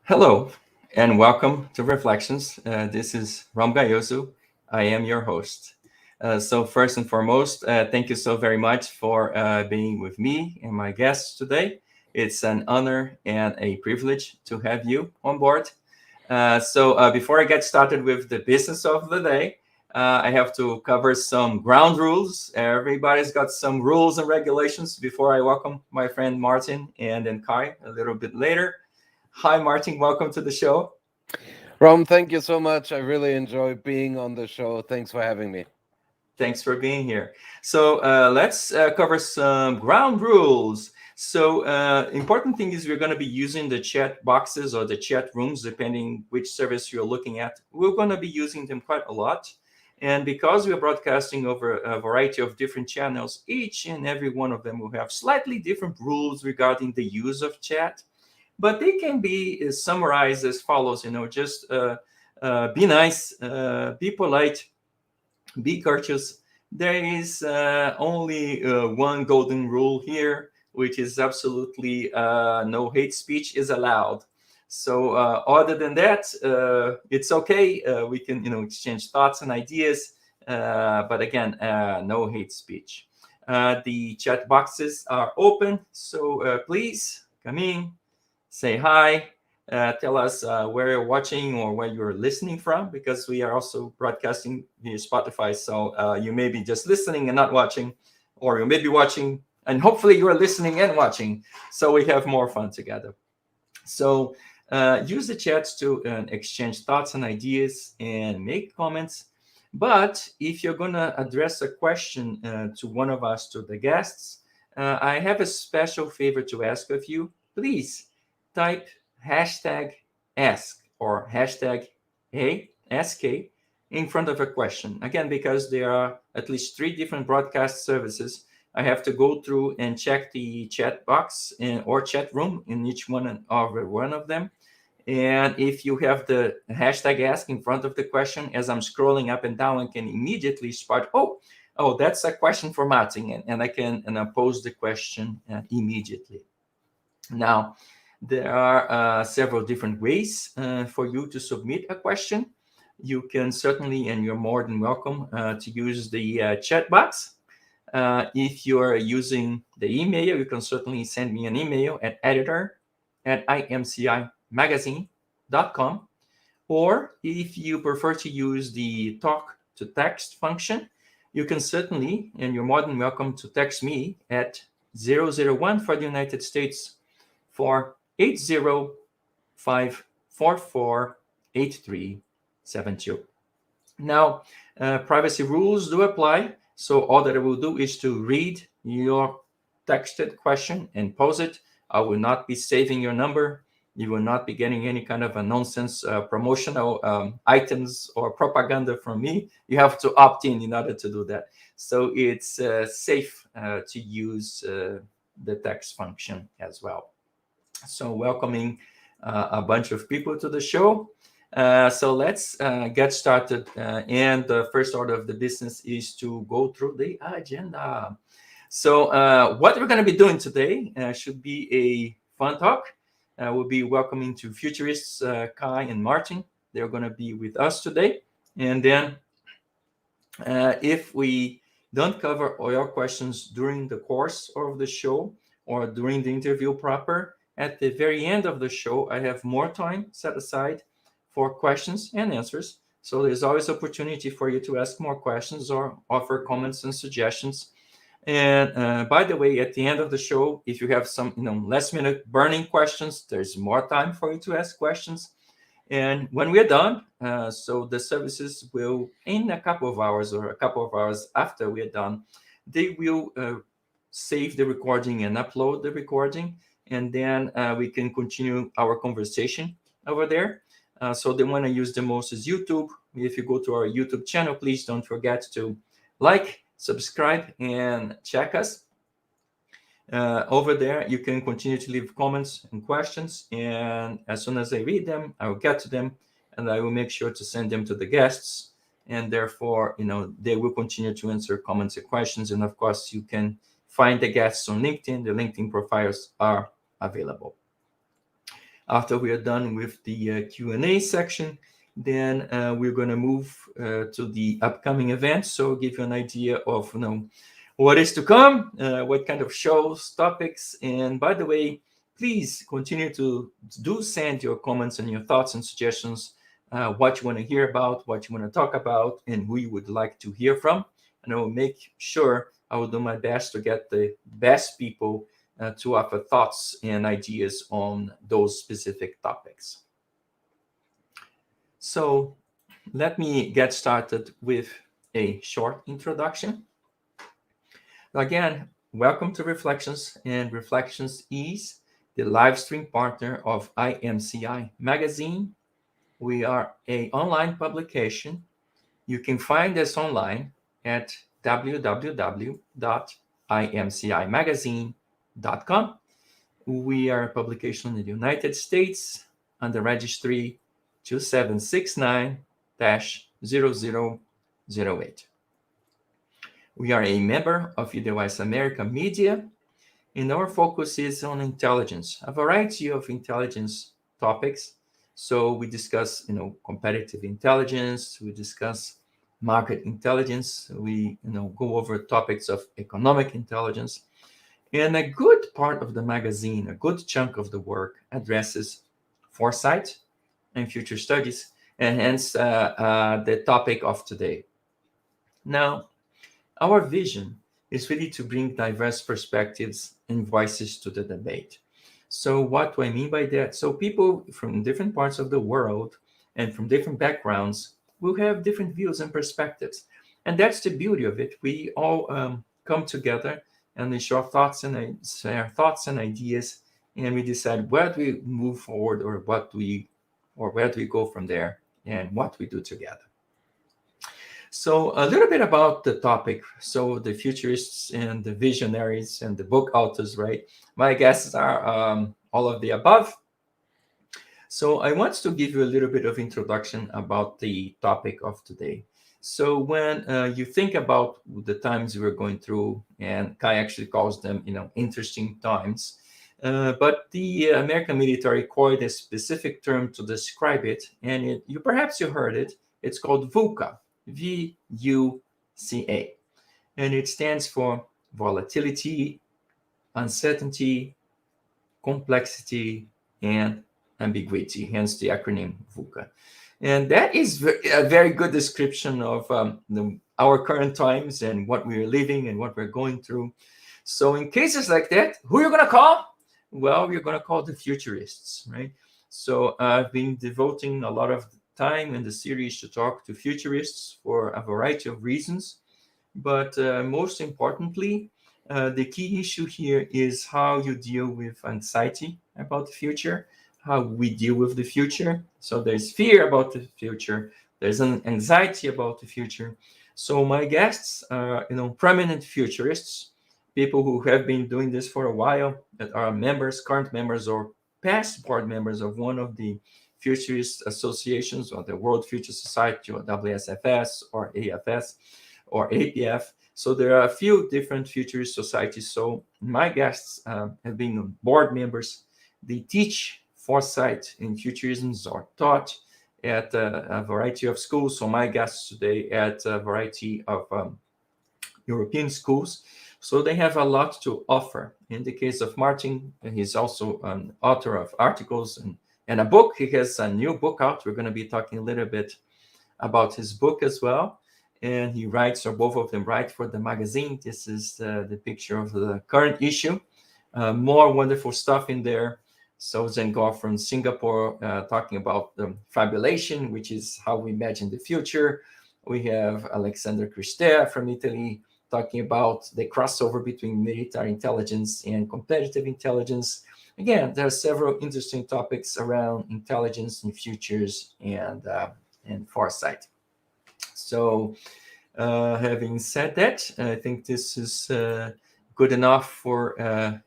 Hello, and welcome to Reflections. This is Ram Gayosu. I am your host. So first and foremost, thank you so very much for being with me and my guests today. It's an honor and a privilege to have you on board. So before I get started with the business of the day, I have to cover some ground rules. Everybody's got some rules and regulations before I welcome my friend Martin and then Kai a little bit later. Hi, Martin. Welcome to the show. Rom, thank you so much. I really enjoy being on the show. Thanks for having me. Thanks for being here. So let's cover some ground rules. So important thing is we're going to be using the chat boxes or the chat rooms, depending which service you're looking at. We're going to be using them quite a lot. And because we're broadcasting over a variety of different channels, each and every one of them will have slightly different rules regarding the use of chat. But they can be summarized as follows, just be nice, be polite, be courteous. There is only one golden rule here, which is absolutely no hate speech is allowed. So other than that, it's okay. We can, exchange thoughts and ideas. But again, no hate speech. The chat boxes are open. So please come in, say hi, tell us where you're watching or where you're listening from, because we are also broadcasting via Spotify. So you may be just listening and not watching, or you may be watching and hopefully you are listening and watching. So we have more fun together. So use the chats to exchange thoughts and ideas and make comments. But if you're going to address a question to one of us, to the guests, I have a special favor to ask of you. Please type hashtag ask or hashtag ask in front of a question. Again, because there are at least 3 different broadcast services, I have to go through and check the chat box or chat room in each one of them. And if you have the hashtag ask in front of the question, as I'm scrolling up and down, I can immediately spot, oh, that's a question for Martin, and I can pose the question immediately. Now, there are several different ways for you to submit a question. You can certainly, and you're more than welcome to use the chat box. If you're using the email, you can certainly send me an email at editor@imcimagazine.com. Or if you prefer to use the talk to text function, you can certainly, and you're more than welcome to text me at 001 for the United States for 805448372. Now, privacy rules do apply. So all that I will do is to read your texted question and pose it. I will not be saving your number. You will not be getting any kind of a nonsense promotional items or propaganda from me. You have to opt in order to do that. So it's safe to use the text function as well. So welcoming a bunch of people to the show. So let's get started. And the first order of the business is to go through the agenda. So what we're going to be doing today should be a fun talk. We'll be welcoming to Futurists Kai and Martin. They're going to be with us today. And then if we don't cover all your questions during the course of the show or during the interview proper, at the very end of the show, I have more time set aside for questions and answers. So there's always opportunity for you to ask more questions or offer comments and suggestions. And by the way, at the end of the show, if you have some last minute burning questions, there's more time for you to ask questions. And when we're done, so the services will, in a couple of hours or a couple of hours after we're done, they will save the recording and upload the recording. And then we can continue our conversation over there. So the one I use the most is YouTube. If you go to our YouTube channel, please don't forget to like, subscribe, and check us. Over there, you can continue to leave comments and questions. And as soon as I read them, I will get to them and I will make sure to send them to the guests. And therefore, they will continue to answer comments and questions. And of course, you can find the guests on LinkedIn. The LinkedIn profiles are available. After we are done with the Q&A section, then we're going to move to the upcoming events. So give you an idea of what is to come, what kind of shows, topics. And by the way, please continue to send your comments and your thoughts and suggestions, what you want to hear about, what you want to talk about, and who you would like to hear from. And I will make sure I will do my best to get the best people to offer thoughts and ideas on those specific topics. So let me get started with a short introduction. Again, welcome to Reflections, and Reflections is the live stream partner of IMCI Magazine. We are an online publication. You can find us online at www.imcimagazine.com. We are a publication in the United States under registry 2769-0008. We are a member of Edelweiss America Media, and our focus is on intelligence, a variety of intelligence topics. So we discuss, competitive intelligence. We discuss market intelligence. We, go over topics of economic intelligence. And a good part of the magazine, a good chunk of the work, addresses foresight and future studies, and hence the topic of today. Now, our vision is really to bring diverse perspectives and voices to the debate. So what do I mean by that? So people from different parts of the world and from different backgrounds will have different views and perspectives. And that's the beauty of it. We all come together and we share thoughts and ideas, and we decide where do we move forward, or where do we go from there, and what we do together. So a little bit about the topic. So the futurists and the visionaries and the book authors, right? My guests are all of the above. So I want to give you a little bit of introduction about the topic of today. So when you think about the times we're going through, and Kai actually calls them, interesting times, but the American military coined a specific term to describe it, and you heard it. It's called VUCA, VUCA, and it stands for volatility, uncertainty, complexity, and ambiguity, hence the acronym VUCA. And that is a very good description of our current times and what we're living and what we're going through. So in cases like that, who are you going to call? Well, you're going to call the futurists, right? So I've been devoting a lot of time in the series to talk to futurists for a variety of reasons. But most importantly, the key issue here is how you deal with anxiety about the future, how we deal with the future. So there's fear about the future. There's an anxiety about the future. So my guests are, prominent futurists, people who have been doing this for a while, that are members, current members, or past board members of one of the futurist associations, or the World Future Society, or WSFS, or AFS, or APF. So there are a few different futurist societies. So my guests have been board members. They teach foresight in futurisms, are taught at a variety of schools. So my guests today at a variety of European schools. So they have a lot to offer. In the case of Martin, he's also an author of articles and a book. He has a new book out. We're going to be talking a little bit about his book as well. And he writes, or both of them write, for the magazine. This is the picture of the current issue. More wonderful stuff in there. So Zengor from Singapore talking about the fabulation, which is how we imagine the future. We have Alexander Christer from Italy talking about the crossover between military intelligence and competitive intelligence. Again, there are several interesting topics around intelligence and futures and foresight. So having said that, I think this is good enough for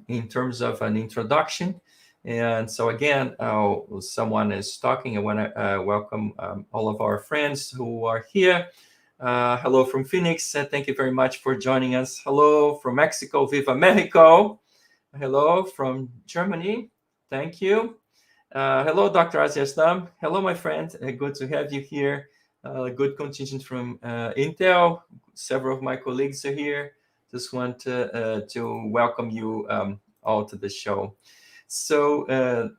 in terms of an introduction. And so again, someone is talking. I want to welcome all of our friends who are here. Hello from Phoenix. Thank you very much for joining us. Hello from Mexico. Viva Mexico. Hello from Germany. Thank you. Hello, Dr. Aziastam. Hello, my friend. Good to have you here. Good contingent from Intel. Several of my colleagues are here. Just want to welcome you all to the show. So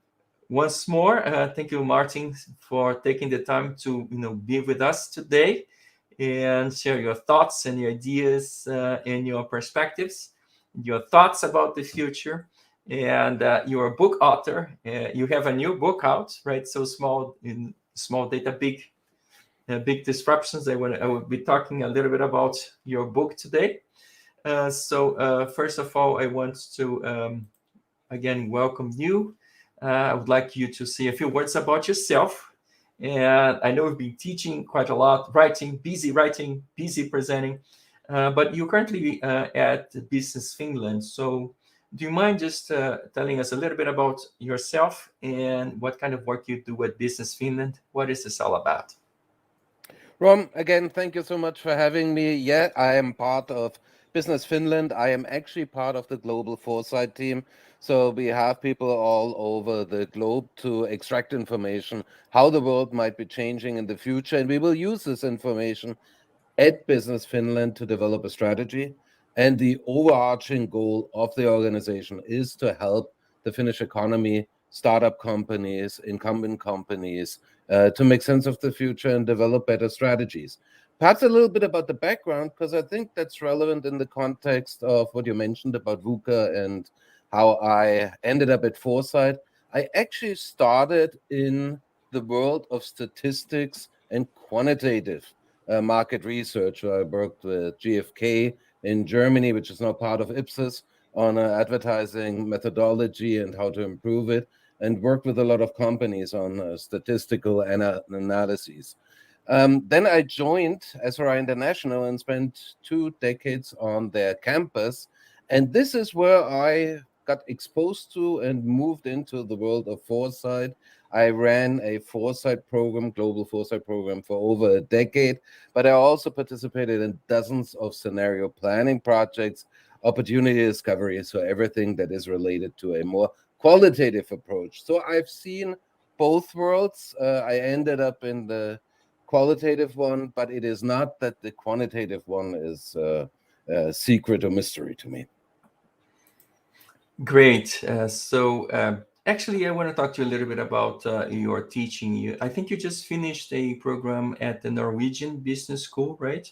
once more, thank you, Martin, for taking the time to be with us today and share your thoughts and your ideas and your perspectives, your thoughts about the future. And you're a book author. You have a new book out, right? So small data, big disruptions. I will be talking a little bit about your book today. So first of all, I want to again welcome you. I would like you to say a few words about yourself. And I know you've been teaching quite a lot, writing, busy presenting, but you're currently at Business Finland. So do you mind just telling us a little bit about yourself and what kind of work you do at Business Finland? What is this all about? Rom, again, thank you so much for having me. Yeah, I am part of Business Finland. I am actually part of the global foresight team. So we have people all over the globe to extract information, how the world might be changing in the future. And we will use this information at Business Finland to develop a strategy. And the overarching goal of the organization is to help the Finnish economy, startup companies, incumbent companies, to make sense of the future and develop better strategies. Perhaps a little bit about the background, because I think that's relevant in the context of what you mentioned about VUCA and how I ended up at Foresight. I actually started in the world of statistics and quantitative market research. I worked with GfK in Germany, which is now part of Ipsos, on advertising methodology and how to improve it, and worked with a lot of companies on statistical analyses. Then I joined SRI International and spent 2 decades on their campus. And this is where I got exposed to and moved into the world of foresight. I ran a foresight program, global foresight program, for over a decade, but I also participated in dozens of scenario planning projects, opportunity discovery, so everything that is related to a more qualitative approach. So I've seen both worlds. I ended up in the qualitative one, but it is not that the quantitative one is a secret or mystery to me. Great. Actually, I want to talk to you a little bit about your teaching. I think you just finished a program at the Norwegian Business School, right?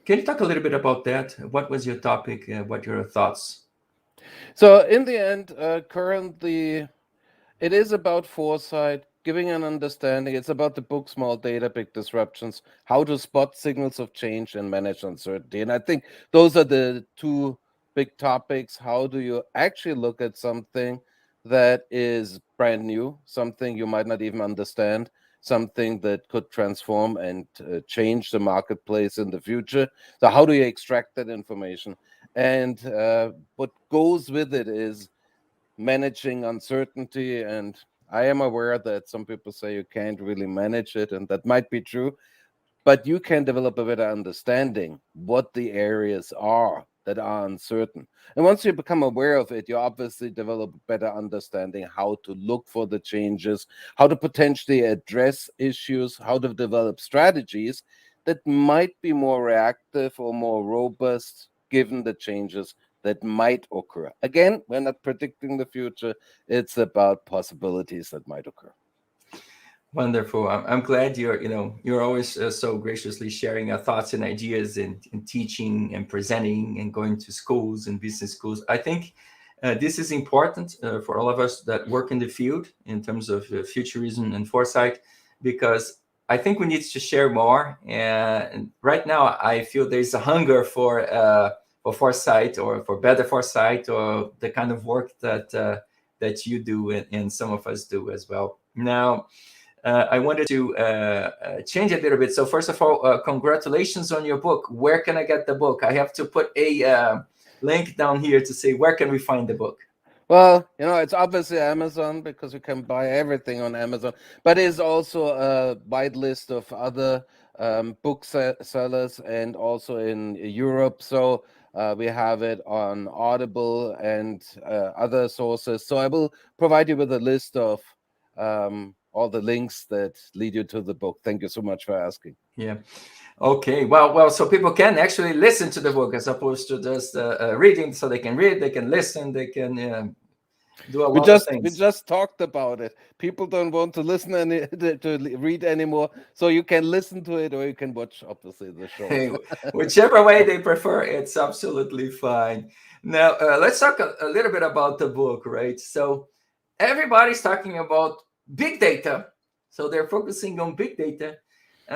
Can you talk a little bit about that? What was your topic? What are your thoughts? So in the end, currently, it is about foresight, giving an understanding. It's about the book, Small Data, Big Disruptions, how to spot signals of change and manage uncertainty. And I think those are the 2 big topics. How do you actually look at something that is brand new, something you might not even understand, something that could transform and change the marketplace in the future? So how do you extract that information? And what goes with it is managing uncertainty. And I am aware that some people say you can't really manage it, and that might be true, but you can develop a better understanding what the areas are that are uncertain. And once you become aware of it, you obviously develop a better understanding how to look for the changes, how to potentially address issues, how to develop strategies that might be more reactive or more robust given the changes that might occur. Again, we're not predicting the future. It's about possibilities that might occur. Wonderful. I'm glad you're always so graciously sharing your thoughts and ideas and teaching and presenting and going to schools and business schools. I think this is important for all of us that work in the field in terms of futurism and foresight, because I think we need to share more. And right now, I feel there's a hunger for foresight, or for better foresight, or the kind of work that you do and some of us do as well. Now, I wanted to change a little bit. So first of all, congratulations on your book. Where can I get the book? I have to put a link down here to say, where can we find the book? Well, it's obviously Amazon, because you can buy everything on Amazon, but it's also a wide list of other sellers, and also in Europe. So We have it on Audible and other sources. So I will provide you with a list of all the links that lead you to the book. Thank you so much for asking. Yeah. Okay. Well. So people can actually listen to the book as opposed to just reading. So they can read, they can listen, they can do a We lot of just we things. just talked about it. People don't want to listen to read anymore, so you can listen to it or you can watch obviously the show. Hey, whichever way they prefer, it's absolutely fine. Now, let's talk a little bit about the book, right? So, everybody's talking about big data. So, they're focusing on big data.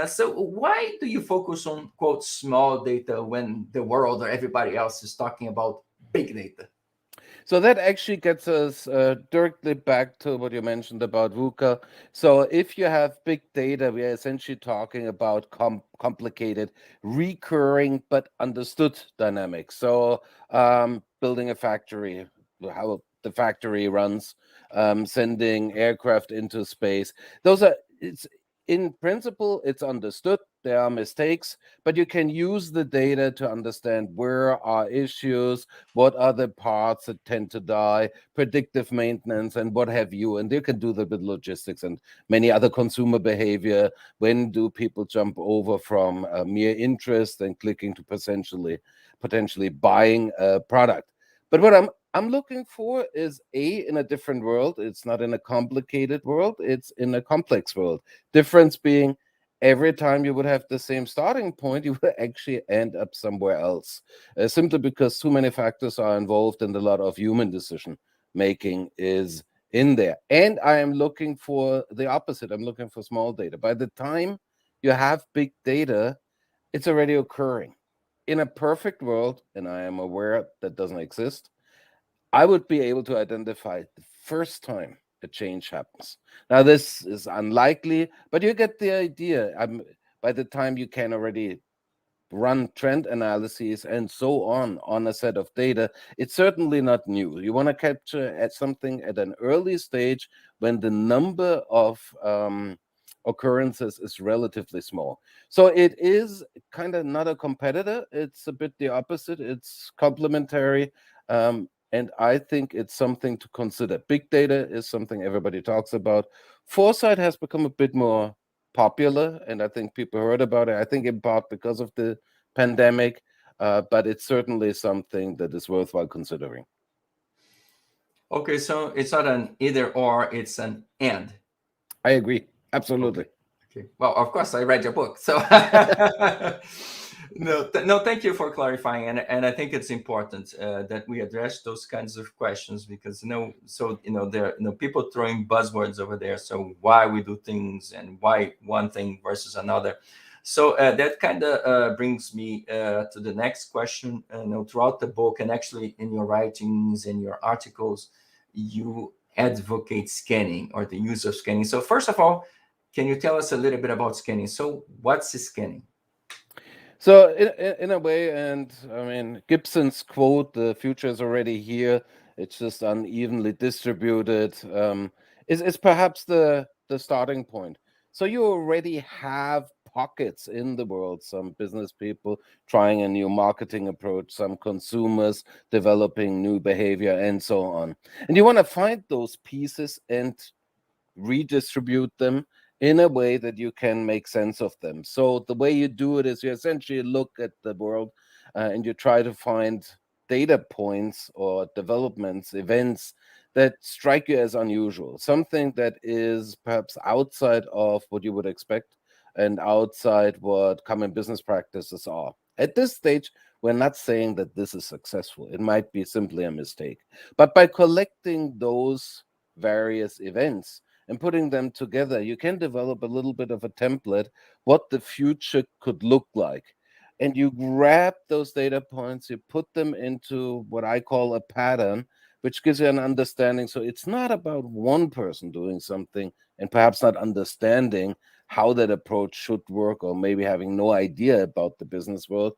So, why do you focus on, quote, small data when the world or everybody else is talking about big data? So that actually gets us directly back to what you mentioned about VUCA. So if you have big data, we are essentially talking about complicated, recurring but understood dynamics. So building a factory, how the factory runs, sending aircraft into space. Those are it's in principle it's understood. There are mistakes, but you can use the data to understand where are issues, what are the parts that tend to die, predictive maintenance, and what have you. And you can do that with logistics and many other consumer behavior. When do people jump over from mere interest and clicking to potentially buying a product? But what I'm looking for is in a different world. It's not in a complicated world. It's in a complex world. Difference being every time you would have the same starting point, you would actually end up somewhere else, simply because too many factors are involved and a lot of human decision making is in there. And I am looking for the opposite. I'm looking for small data. By the time you have big data, it's already occurring. In a perfect world, and I am aware that doesn't exist, I would be able to identify the first time a change happens. Now, this is unlikely, but you get the idea. By the time you can already run trend analyses and so on a set of data, it's certainly not new. You want to capture at something at an early stage when the number of occurrences is relatively small. So it is kind of not a competitor. It's a bit the opposite. It's complementary. And I think it's something to consider. Big data is something everybody talks about. Foresight has become a bit more popular, and I think people heard about it. I think in part because of the pandemic, but it's certainly something that is worthwhile considering. Okay, so it's not an either or, it's an and. I agree. Okay. Absolutely. Okay. Well, of course, I read your book, so no. Thank you for clarifying, and I think it's important that we address those kinds of questions because there people throwing buzzwords over there. So why we do things and why one thing versus another. So that kind of brings me to the next question. Throughout the book and actually in your writings and your articles, you advocate scanning or the use of scanning. So first of all, can you tell us a little bit about scanning? So what's scanning? So in a way, and I mean Gibson's quote, "The future is already here. It's just unevenly distributed," is perhaps the starting point. So you already have pockets in the world. Some business people trying a new marketing approach, some consumers developing new behavior, and so on. And you want to find those pieces and redistribute them in a way that you can make sense of them. So the way you do it is you essentially look at the world and you try to find data points or developments, events that strike you as unusual, something that is perhaps outside of what you would expect and outside what common business practices are. At this stage, we're not saying that this is successful. It might be simply a mistake. But by collecting those various events, and putting them together, you can develop a little bit of a template what the future could look like. And you grab those data points, you put them into what I call a pattern, which gives you an understanding. So it's not about one person doing something and perhaps not understanding how that approach should work or maybe having no idea about the business world.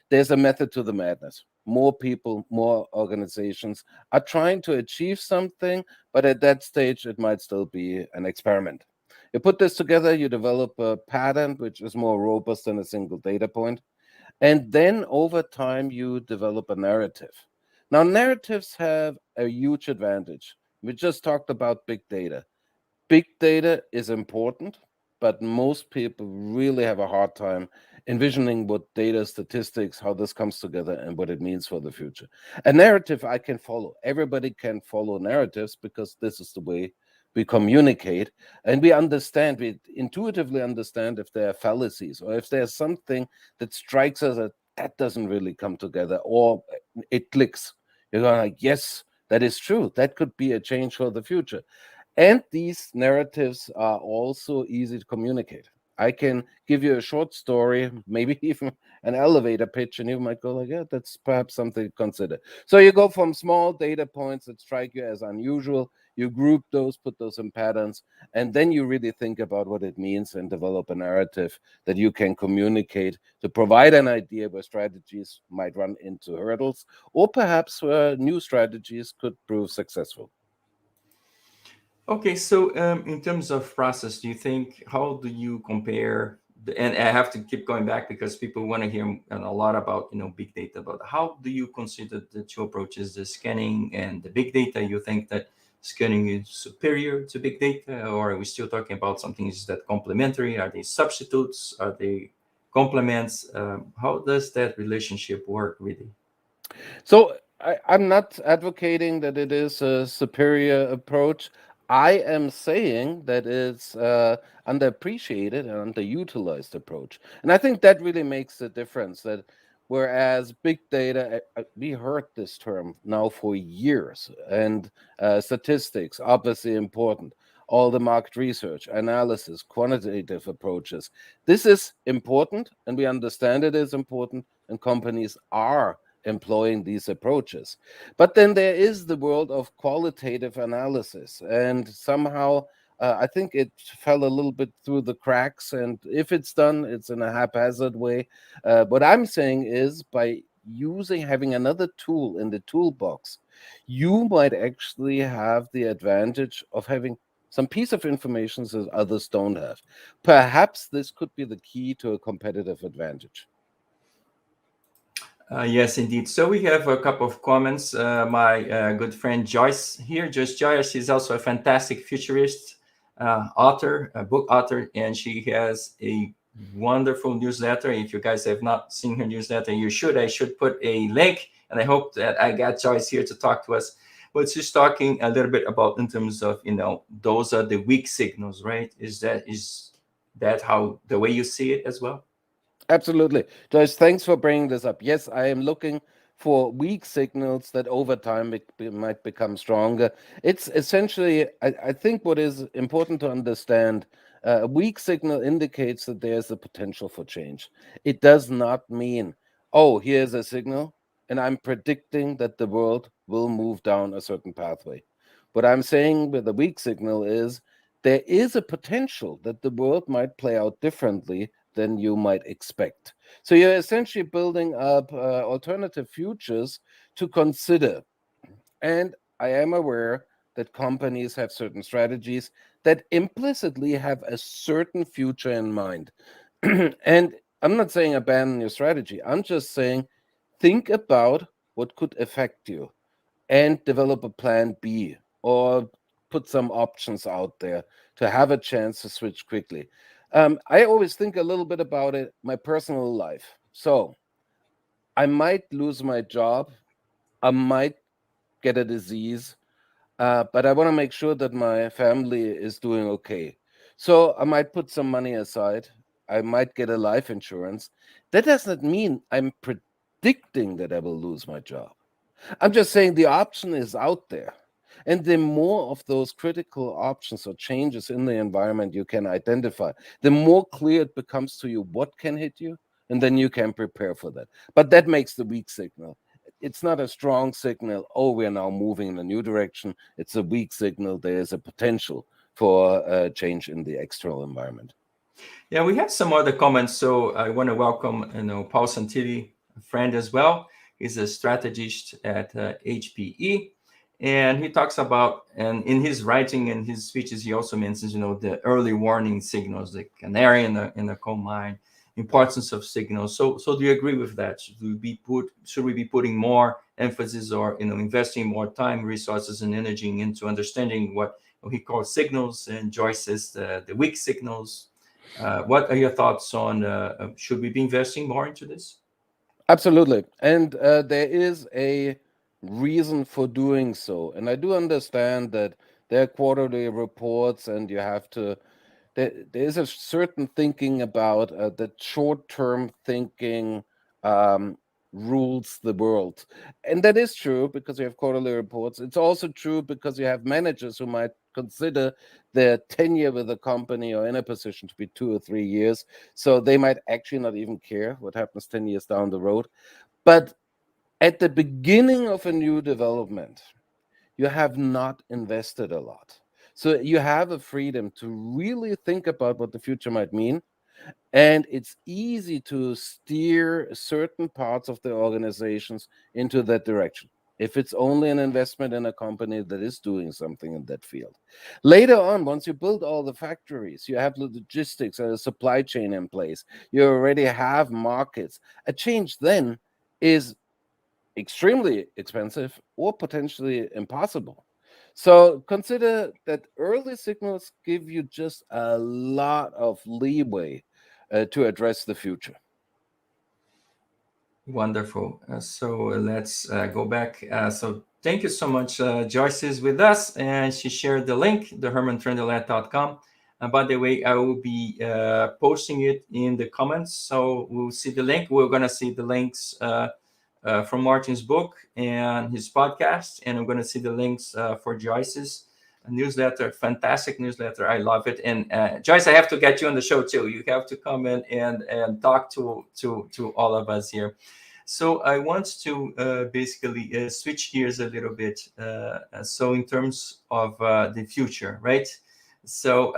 There's a method to the madness. More people, more organizations are trying to achieve something, but at that stage, it might still be an experiment. You put this together, you develop a pattern which is more robust than a single data point. And then over time, you develop a narrative. Now, narratives have a huge advantage. We just talked about big data. Big data is important, but most people really have a hard time envisioning what data, statistics, how this comes together, and what it means for the future. A narrative I can follow. Everybody can follow narratives because this is the way we communicate, and we intuitively understand if there are fallacies or if there's something that strikes us that doesn't really come together or it clicks. You're going like, yes, that is true. That could be a change for the future. And these narratives are also easy to communicate. I can give you a short story, maybe even an elevator pitch, and you might go like, yeah, that's perhaps something to consider. So you go from small data points that strike you as unusual, you group those, put those in patterns, and then you really think about what it means and develop a narrative that you can communicate to provide an idea where strategies might run into hurdles, or perhaps where new strategies could prove successful. Okay, so in terms of process, do you think how do you compare? And I have to keep going back because people want to hear a lot about big data. But how do you consider the two approaches, the scanning and the big data? You think that scanning is superior to big data, or are we still talking about something is that complementary? Are they substitutes? Are they complements? How does that relationship work really? So I'm not advocating that it is a superior approach. I am saying that it's underappreciated and underutilized approach, and I think that really makes the difference. That whereas big data, we heard this term now for years, and statistics obviously important. All the market research, analysis, quantitative approaches. This is important, and we understand it is important, and companies are employing these approaches. But then there is the world of qualitative analysis, and somehow I think it fell a little bit through the cracks. And if it's done, it's in a haphazard way. What I'm saying is by having another tool in the toolbox, you might actually have the advantage of having some piece of information that others don't have. Perhaps this could be the key to a competitive advantage. Yes, indeed. So we have a couple of comments. My good friend Joyce here, Joyce Joyce, she's also a fantastic futurist author, a book author, and she has a wonderful newsletter. If you guys have not seen her newsletter, you should. I should put a link, and I hope that I got Joyce here to talk to us. But she's talking a little bit about in terms of those are the weak signals, right? Is that how the way you see it as well? Absolutely. Joyce, thanks for bringing this up. Yes, I am looking for weak signals that over time might become stronger. It's essentially, I think, what is important to understand. A weak signal indicates that there's a potential for change. It does not mean, oh, here's a signal, and I'm predicting that the world will move down a certain pathway. What I'm saying with a weak signal is there is a potential that the world might play out differently than you might expect. So you're essentially building up alternative futures to consider. And I am aware that companies have certain strategies that implicitly have a certain future in mind. And I'm not saying abandon your strategy, I'm just saying think about what could affect you and develop a plan B or put some options out there to have a chance to switch quickly. I always think a little bit about it, my personal life. So I might lose my job, I might get a disease, but I want to make sure that my family is doing okay. So I might put some money aside. I might get a life insurance. That doesn't mean I'm predicting that I will lose my job. I'm just saying the option is out there. And the more of those critical options or changes in the environment you can identify, the more clear it becomes to you what can hit you, and then you can prepare for that. But that makes the weak signal. It's not a strong signal, oh, we're now moving in a new direction. It's a weak signal. There is a potential for a change in the external environment. Yeah, we have some other comments. So I want to welcome, Paul Santilli, a friend as well. He's a strategist at HPE, and he talks about, and in his writing and his speeches, he also mentions, the early warning signals, the canary in the coal mine. importance of signals. So do you agree with that? Should we be putting more emphasis, or investing more time, resources, and energy into understanding what he calls signals, and Joyce says the weak signals? What are your thoughts on should we be investing more into this? Absolutely. And there is a reason for doing so. And I do understand that there are quarterly reports, and you have to, there is a certain thinking about that short-term thinking um, rules the world. And that is true because you have quarterly reports. It's also true because you have managers who might consider their tenure with a company or in a position to be 2 or 3 years. So they might actually not even care what happens 10 years down the road. But at the beginning of a new development, you have not invested a lot. So you have a freedom to really think about what the future might mean. And it's easy to steer certain parts of the organizations into that direction if it's only an investment in a company that is doing something in that field. Later on, once you build all the factories, you have the logistics and a supply chain in place, you already have markets. A change then is extremely expensive or potentially impossible. So consider that early signals give you just a lot of leeway to address the future. Wonderful. So let's go back. So thank you so much. Joyce is with us, and she shared the link, the hermantrendelet.com. And by the way, I will be posting it in the comments. So we'll see the link. We're going to see the links from Martin's book and his podcast. And I'm going to see the links for Joyce's newsletter. Fantastic newsletter. I love it. And Joyce, I have to get you on the show too. You have to come in and talk to all of us here. So I want to basically switch gears a little bit. So in terms of the future, right? So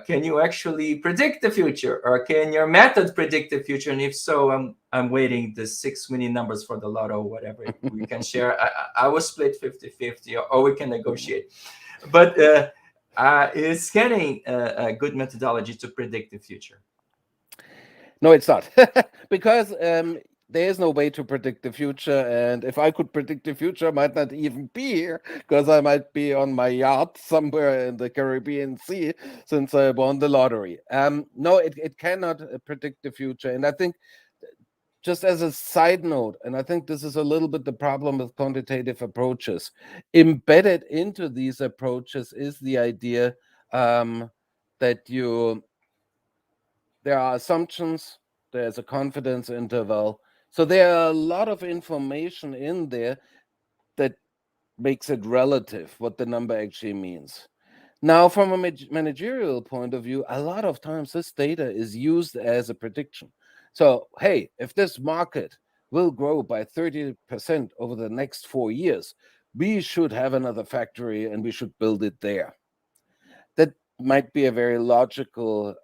can you actually predict the future, or can your method predict the future? And if so, I'm waiting the 6 winning numbers for the lotto, whatever we can share. I will split 50-50, or we can negotiate. But is scanning a good methodology to predict the future? No, it's not. Because there is no way to predict the future. And if I could predict the future, I might not even be here because I might be on my yacht somewhere in the Caribbean Sea since I won the lottery. No, it cannot predict the future. And I think, just as a side note, and I think this is a little bit the problem with quantitative approaches, embedded into these approaches is the idea that there are assumptions, there's a confidence interval. So there are a lot of information in there that makes it relative what the number actually means. Now, from a managerial point of view, a lot of times this data is used as a prediction. So, hey, if this market will grow by 30% over the next 4 years, we should have another factory and we should build it there. That might be a very logical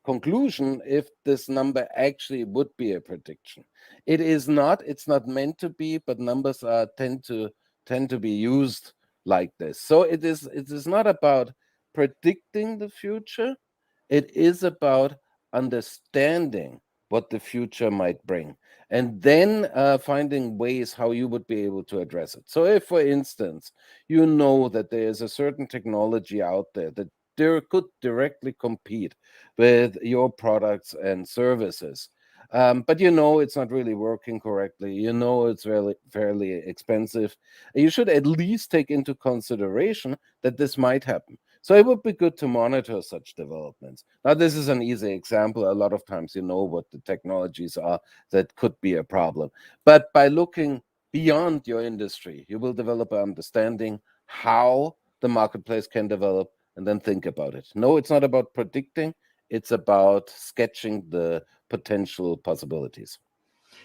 conclusion if this number actually would be a prediction. It is not. It's not meant to be, but numbers tend to be used like this. So it is not about predicting the future. It is about understanding what the future might bring, and then finding ways how you would be able to address it. So if, for instance, you know that there is a certain technology out there that there could directly compete with your products and services, but you know it's not really working correctly, you know it's really fairly expensive, you should at least take into consideration that this might happen. So it would be good to monitor such developments. Now, this is an easy example. A lot of times you know what the technologies are that could be a problem. But by looking beyond your industry, you will develop an understanding how the marketplace can develop and then think about it. No, it's not about predicting. It's about sketching the potential possibilities.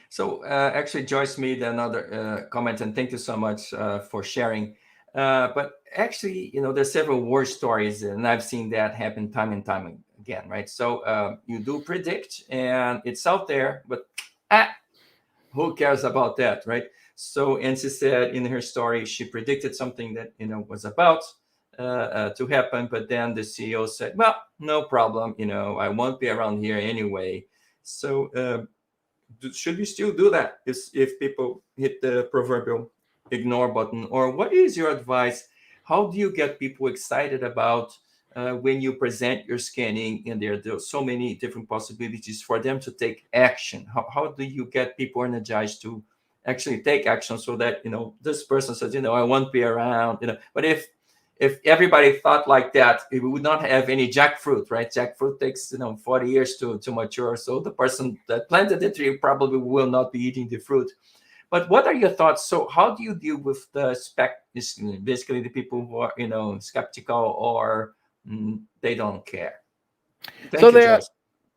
So actually, Joyce made another comment, and thank you so much for sharing. But actually, there's several war stories, and I've seen that happen time and time again, right? So you do predict, and it's out there, but who cares about that, right? So, and she said in her story, she predicted something that was about to happen, but then the CEO said, "Well, no problem. I won't be around here anyway." So should you still do that if people hit the proverbial ignore button? Or what is your advice? How do you get people excited about when you present your scanning and there are so many different possibilities for them to take action? How do you get people energized to actually take action so that, this person says, I won't be around, but if everybody thought like that, we would not have any jackfruit, right? Jackfruit takes 40 years to mature. So the person that planted the tree probably will not be eating the fruit. But what are your thoughts? So how do you deal with the basically the people who are skeptical or they don't care? So Thank you, Joyce.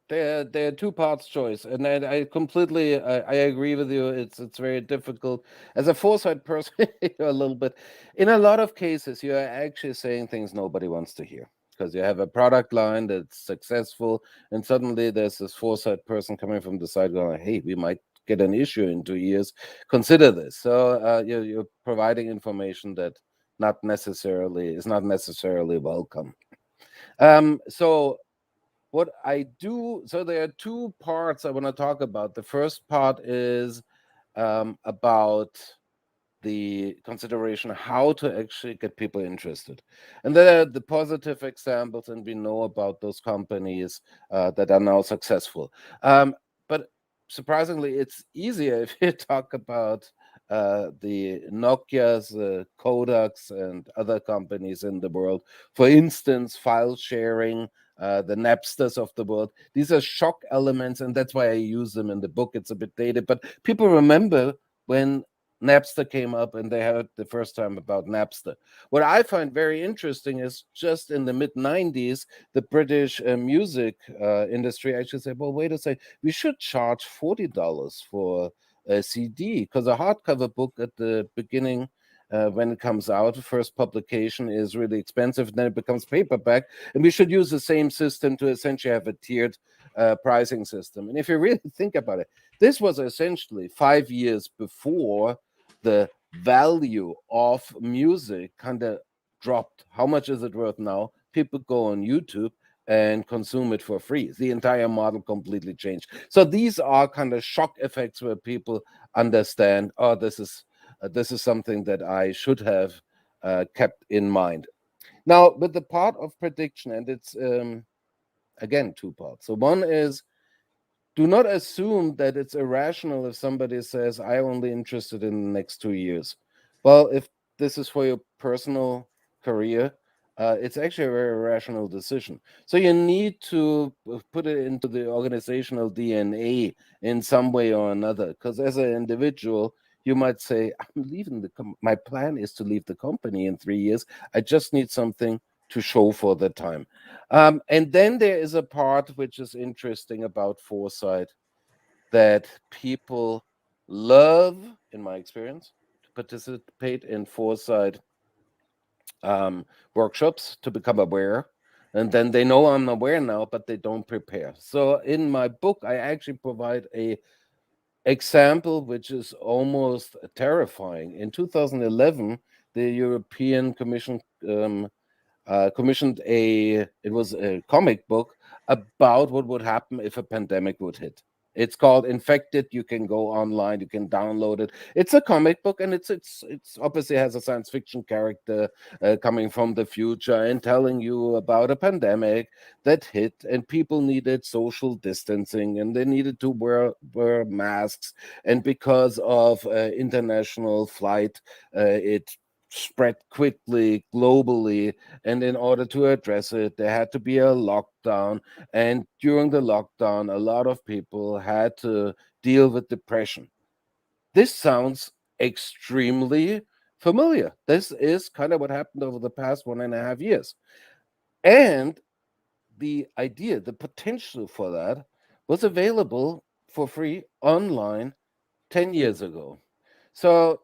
there are two parts, choice, and I completely I agree with you. It's very difficult as a foresight person. A little bit. In a lot of cases, you are actually saying things nobody wants to hear because you have a product line that's successful, and suddenly there's this foresight person coming from the side going, "Hey, we might get an issue in 2 years. Consider this." So you're providing information that is not necessarily welcome. So what I do, so there are two parts I want to talk about. The first part is about the consideration how to actually get people interested. And there are the positive examples, and we know about those companies that are now successful. But surprisingly, it's easier if you talk about the Nokias, Kodaks, and other companies in the world. For instance, file sharing, the Napsters of the world. These are shock elements, and that's why I use them in the book. It's a bit dated, but people remember when Napster came up and they heard the first time about Napster. What I find very interesting is just in the mid 90s, the British music industry actually said, well, wait a second, we should charge $40 for a CD because a hardcover book at the beginning. When it comes out, first publication is really expensive, then it becomes paperback, and we should use the same system to essentially have a tiered pricing system. And if you really think about it, this was essentially 5 years before the value of music kind of dropped. How much is it worth now? People go on YouTube and consume it for free. The entire model completely changed. So these are kind of shock effects where people understand, oh, this is something that I should have kept in mind. Now, with the part of prediction, and it's again two parts. So one is, do not assume that it's irrational if somebody says, I'm only interested in the next 2 years. Well, if this is for your personal career, it's actually a very rational decision. So you need to put it into the organizational DNA in some way or another. Because as an individual, you might say, I'm leaving my plan is to leave the company in 3 years. I just need something to show for the time. And then there is a part which is interesting about foresight that people love, in my experience, to participate in foresight workshops to become aware. And then they know I'm aware now, but they don't prepare. So in my book, I actually provide a example which is almost terrifying. In 2011, the European Commission commissioned it was a comic book about what would happen if a pandemic would hit. It's called Infected. You can go online, you can download it. It's a comic book, and it's obviously has a science fiction character coming from the future and telling you about a pandemic that hit, and people needed social distancing, and they needed to wear masks, and because of international flight, it spread quickly globally, and in order to address it there had to be a lockdown, and during the lockdown a lot of people had to deal with depression. This sounds extremely familiar. This is kind of what happened over the past 1.5 years, and the idea, the potential for that was available for free online 10 years ago. So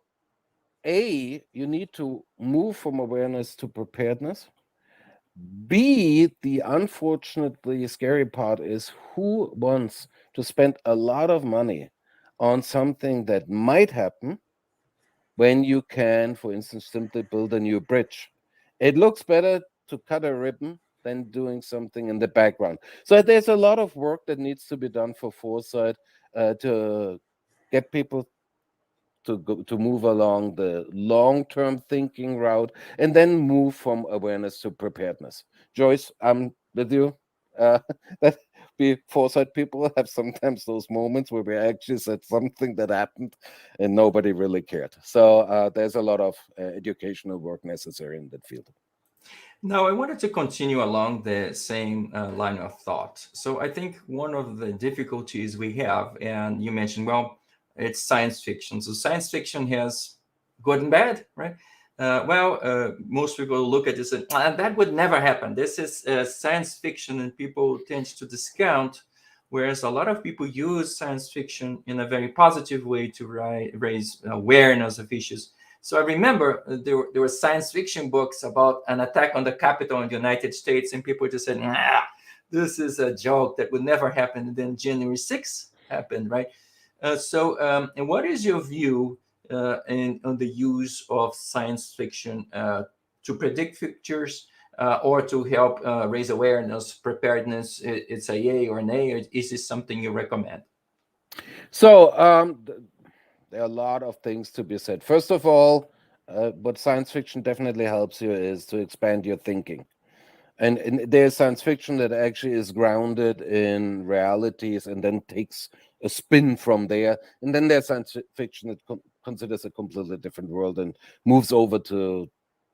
you need to move from awareness to preparedness. B, the unfortunately scary part is, who wants to spend a lot of money on something that might happen when you can, for instance, simply build a new bridge? It looks better to cut a ribbon than doing something in the background. So there's a lot of work that needs to be done for foresight to get people to move along the long-term thinking route and then move from awareness to preparedness. Joyce, I'm with you. Uh, that we foresight people have sometimes those moments where we actually said something that happened and nobody really cared. So there's a lot of educational work necessary in that field. Now, I wanted to continue along the same line of thought. So, I think one of the difficulties we have, and you mentioned, well, it's science fiction. So, science fiction has good and bad, right? Most people look at this and that would never happen. This is science fiction, and people tend to discount. Whereas a lot of people use science fiction in a very positive way to raise awareness of issues. So I remember there were science fiction books about an attack on the Capitol in the United States, and people just said, this is a joke that would never happen. And then January 6th happened, right? And what is your view on the use of science fiction to predict futures or to help raise awareness, preparedness? It's a yay or nay, or is this something you recommend? So there are a lot of things to be said. First of all, what science fiction definitely helps you is to expand your thinking. And there's science fiction that actually is grounded in realities and then takes a spin from there. And then there's science fiction that considers a completely different world and moves over to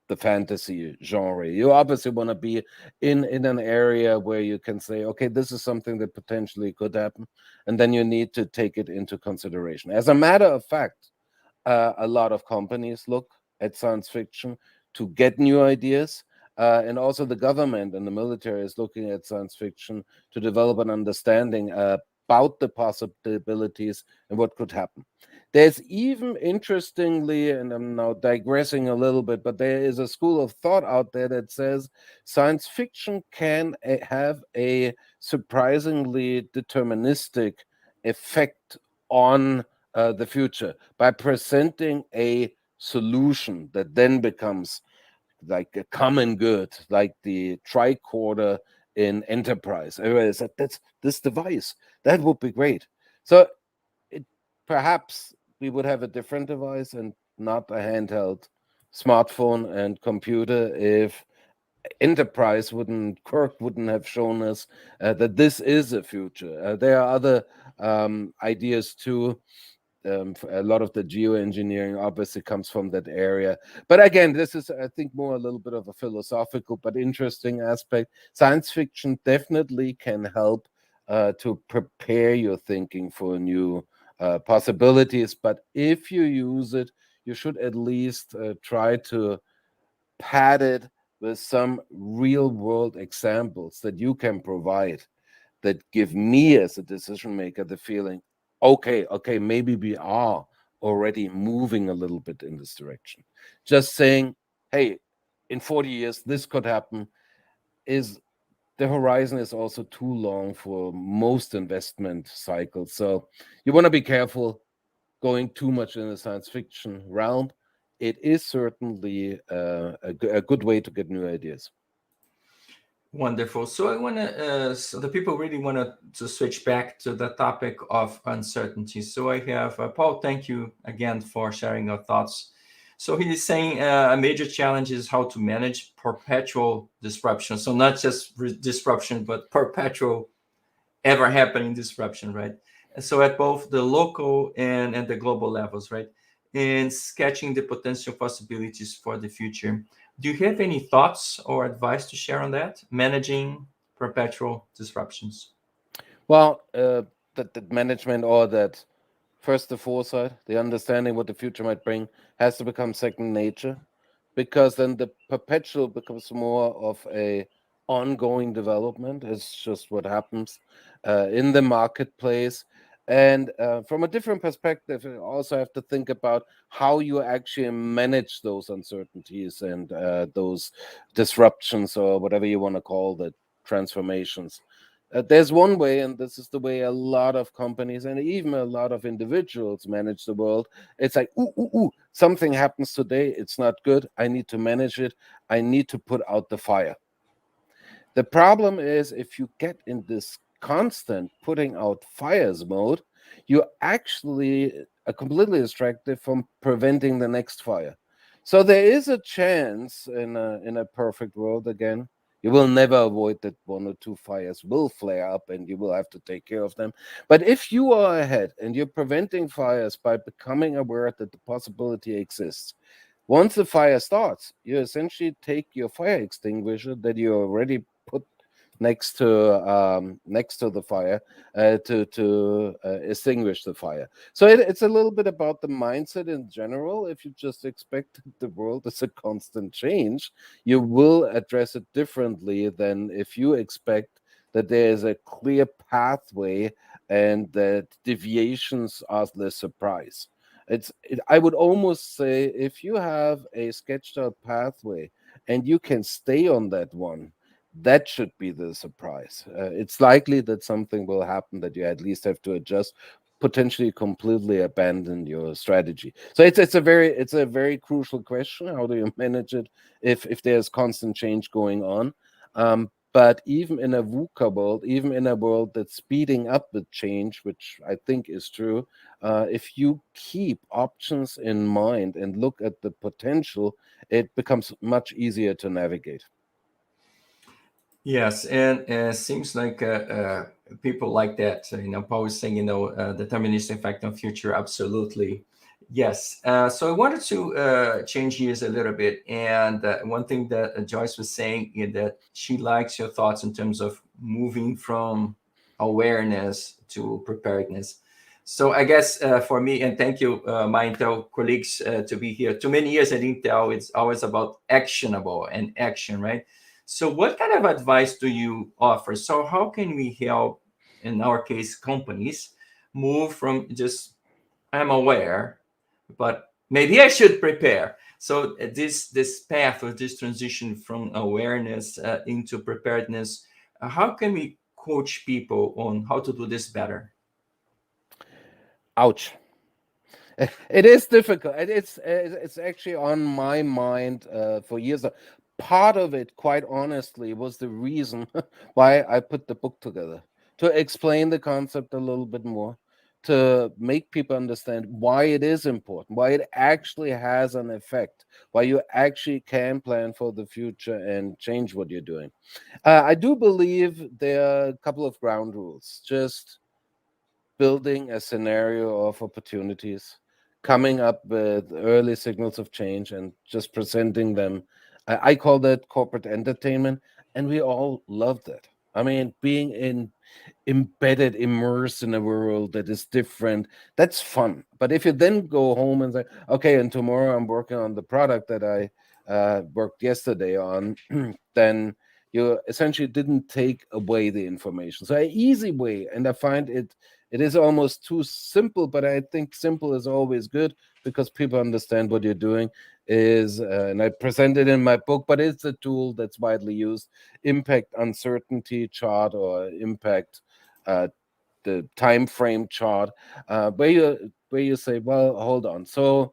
the fantasy genre. You obviously want to be in an area where you can say, okay, this is something that potentially could happen, and then you need to take it into consideration. As a matter of fact, a lot of companies look at science fiction to get new ideas. And also the government and the military is looking at science fiction to develop an understanding about the possibilities and what could happen. There's even, interestingly, and I'm now digressing a little bit, but there is a school of thought out there that says science fiction can have a surprisingly deterministic effect on the future by presenting a solution that then becomes like a common good, like the tricorder in enterprise. Everybody said, that's this device. That would be great. So it, perhaps we would have a different device and not a handheld smartphone and computer if Kirk wouldn't have shown us that this is a future. There are other ideas too. A lot of the geoengineering obviously comes from that area. But again, this is, I think, more a little bit of a philosophical but interesting aspect. Science fiction definitely can help to prepare your thinking for new possibilities. But if you use it, you should at least try to pad it with some real world examples that you can provide that give me as a decision maker the feeling, okay, maybe we are already moving a little bit in this direction. Just saying, hey, in 40 years this could happen, is the horizon is also too long for most investment cycles. So you want to be careful going too much in the science fiction realm. It is certainly a good way to get new ideas. Wonderful. So I want to, so the people really want to switch back to the topic of uncertainty. So I have Paul. Thank you again for sharing your thoughts. So he is saying a major challenge is how to manage perpetual disruption. So not just disruption, but perpetual, ever happening disruption, right? And so at both the local and the global levels, right? And sketching the potential possibilities for the future. Do you have any thoughts or advice to share on that? Managing perpetual disruptions. Well, that management, or that first the foresight, the understanding what the future might bring, has to become second nature, because then the perpetual becomes more of a ongoing development. It's just what happens in the marketplace. And from a different perspective, you also have to think about how you actually manage those uncertainties and those disruptions, or whatever you want to call the transformations. There's one way, and this is the way a lot of companies and even a lot of individuals manage the world. It's like, something happens today. It's not good. I need to manage it. I need to put out the fire. The problem is if you get in this constant putting out fires mode, you actually are completely distracted from preventing the next fire. So there is a chance in a perfect world again. You will never avoid that one or two fires will flare up and you will have to take care of them. But if you are ahead and you're preventing fires by becoming aware that the possibility exists, once the fire starts, you essentially take your fire extinguisher that you already put next to the fire to extinguish the fire. So it's a little bit about the mindset in general. If you just expect the world is a constant change, you will address it differently than if you expect that there is a clear pathway and that deviations are the surprise. I would almost say if you have a sketched out pathway and you can stay on that one, that should be the surprise. It's likely that something will happen that you at least have to adjust, potentially completely abandon your strategy. So it's a very crucial question. How do you manage it if there's constant change going on? But even in a VUCA world, even in a world that's speeding up the change, which I think is true, if you keep options in mind and look at the potential, it becomes much easier to navigate. Yes, and seems like people like that. Paul is saying, deterministic fact on future. Absolutely, yes. So I wanted to change gears a little bit, and one thing that Joyce was saying is that she likes your thoughts in terms of moving from awareness to preparedness. So I guess for me, and thank you, my Intel colleagues, to be here. Too many years at Intel, it's always about actionable and action, right? So, what kind of advice do you offer? So, how can we help, in our case, companies move from just I'm aware, but maybe I should prepare. So, this path or this transition from awareness into preparedness, how can we coach people on how to do this better? Ouch. It is difficult. It's actually on my mind for years. Part of it, quite honestly, was the reason why I put the book together, to explain the concept a little bit more, to make people understand why it is important, why it actually has an effect, why you actually can plan for the future and change what you're doing. I do believe there are a couple of ground rules. Just building a scenario of opportunities, coming up with early signals of change and just presenting them. I call that corporate entertainment, and we all love that. I mean, being embedded, immersed in a world that is different, that's fun. But if you then go home and say, okay, and tomorrow I'm working on the product that I worked yesterday on, then you essentially didn't take away the information. So an easy way, and I find it is almost too simple, but I think simple is always good because people understand what you're doing. Is and I present it in my book, but it's a tool that's widely used. Impact uncertainty chart or impact uh, the time frame chart, where you say, well, hold on. So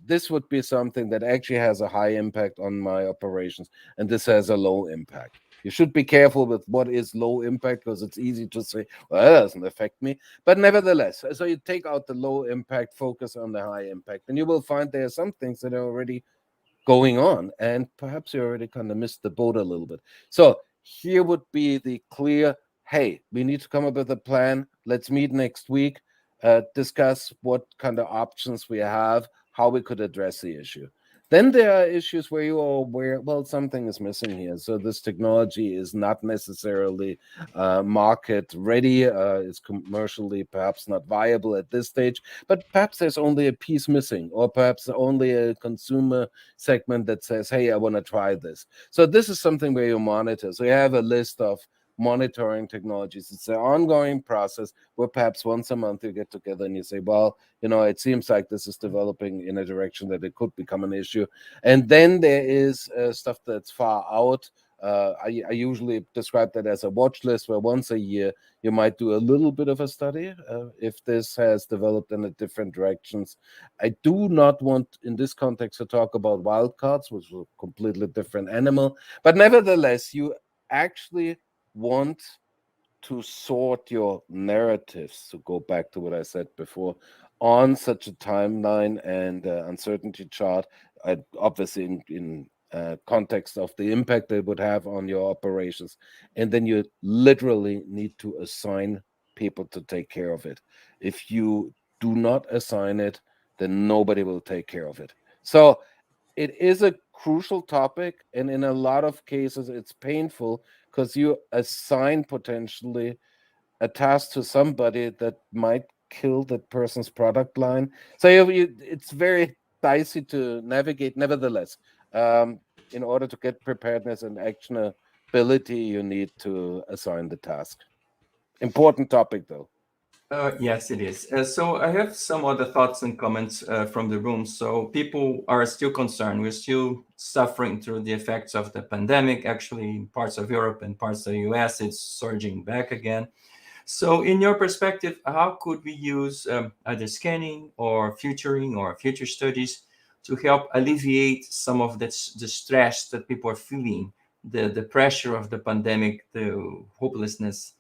this would be something that actually has a high impact on my operations, and this has a low impact. You should be careful with what is low impact because it's easy to say, well, that doesn't affect me. But nevertheless, so you take out the low impact, focus on the high impact, and you will find there are some things that are already going on, and perhaps you already kind of missed the boat a little bit. So here would be the clear, hey, we need to come up with a plan. Let's meet next week, discuss what kind of options we have, how we could address the issue. Then there are issues where you are aware, well, something is missing here. So this technology is not necessarily market ready, it's commercially perhaps not viable at this stage, but perhaps there's only a piece missing, or perhaps only a consumer segment that says, hey, I want to try this. So this is something where you monitor. So you have a list of monitoring technologies. It's an ongoing process where perhaps once a month you get together and you say, well, it seems like this is developing in a direction that it could become an issue. And then there is stuff that's far out. I usually describe that as a watch list where once a year you might do a little bit of a study if this has developed in a different directions. I do not want in this context to talk about wildcards, which is a completely different animal, but nevertheless, you actually want to sort your narratives, to go back to what I said before, on such a timeline and uncertainty chart, obviously in context of the impact they would have on your operations. And then you literally need to assign people to take care of it. If you do not assign it, then nobody will take care of it. So it is a crucial topic, and in a lot of cases it's painful because you assign potentially a task to somebody that might kill that person's product line. So it's very dicey to navigate. Nevertheless, in order to get preparedness and actionability, you need to assign the task. Important topic, though. Yes, it is. So I have some other thoughts and comments from the room. So people are still concerned. We're still suffering through the effects of the pandemic. Actually, in parts of Europe and parts of the US, it's surging back again. So in your perspective, how could we use either scanning or futuring or future studies to help alleviate some of the stress that people are feeling, the pressure of the pandemic, the hopelessness?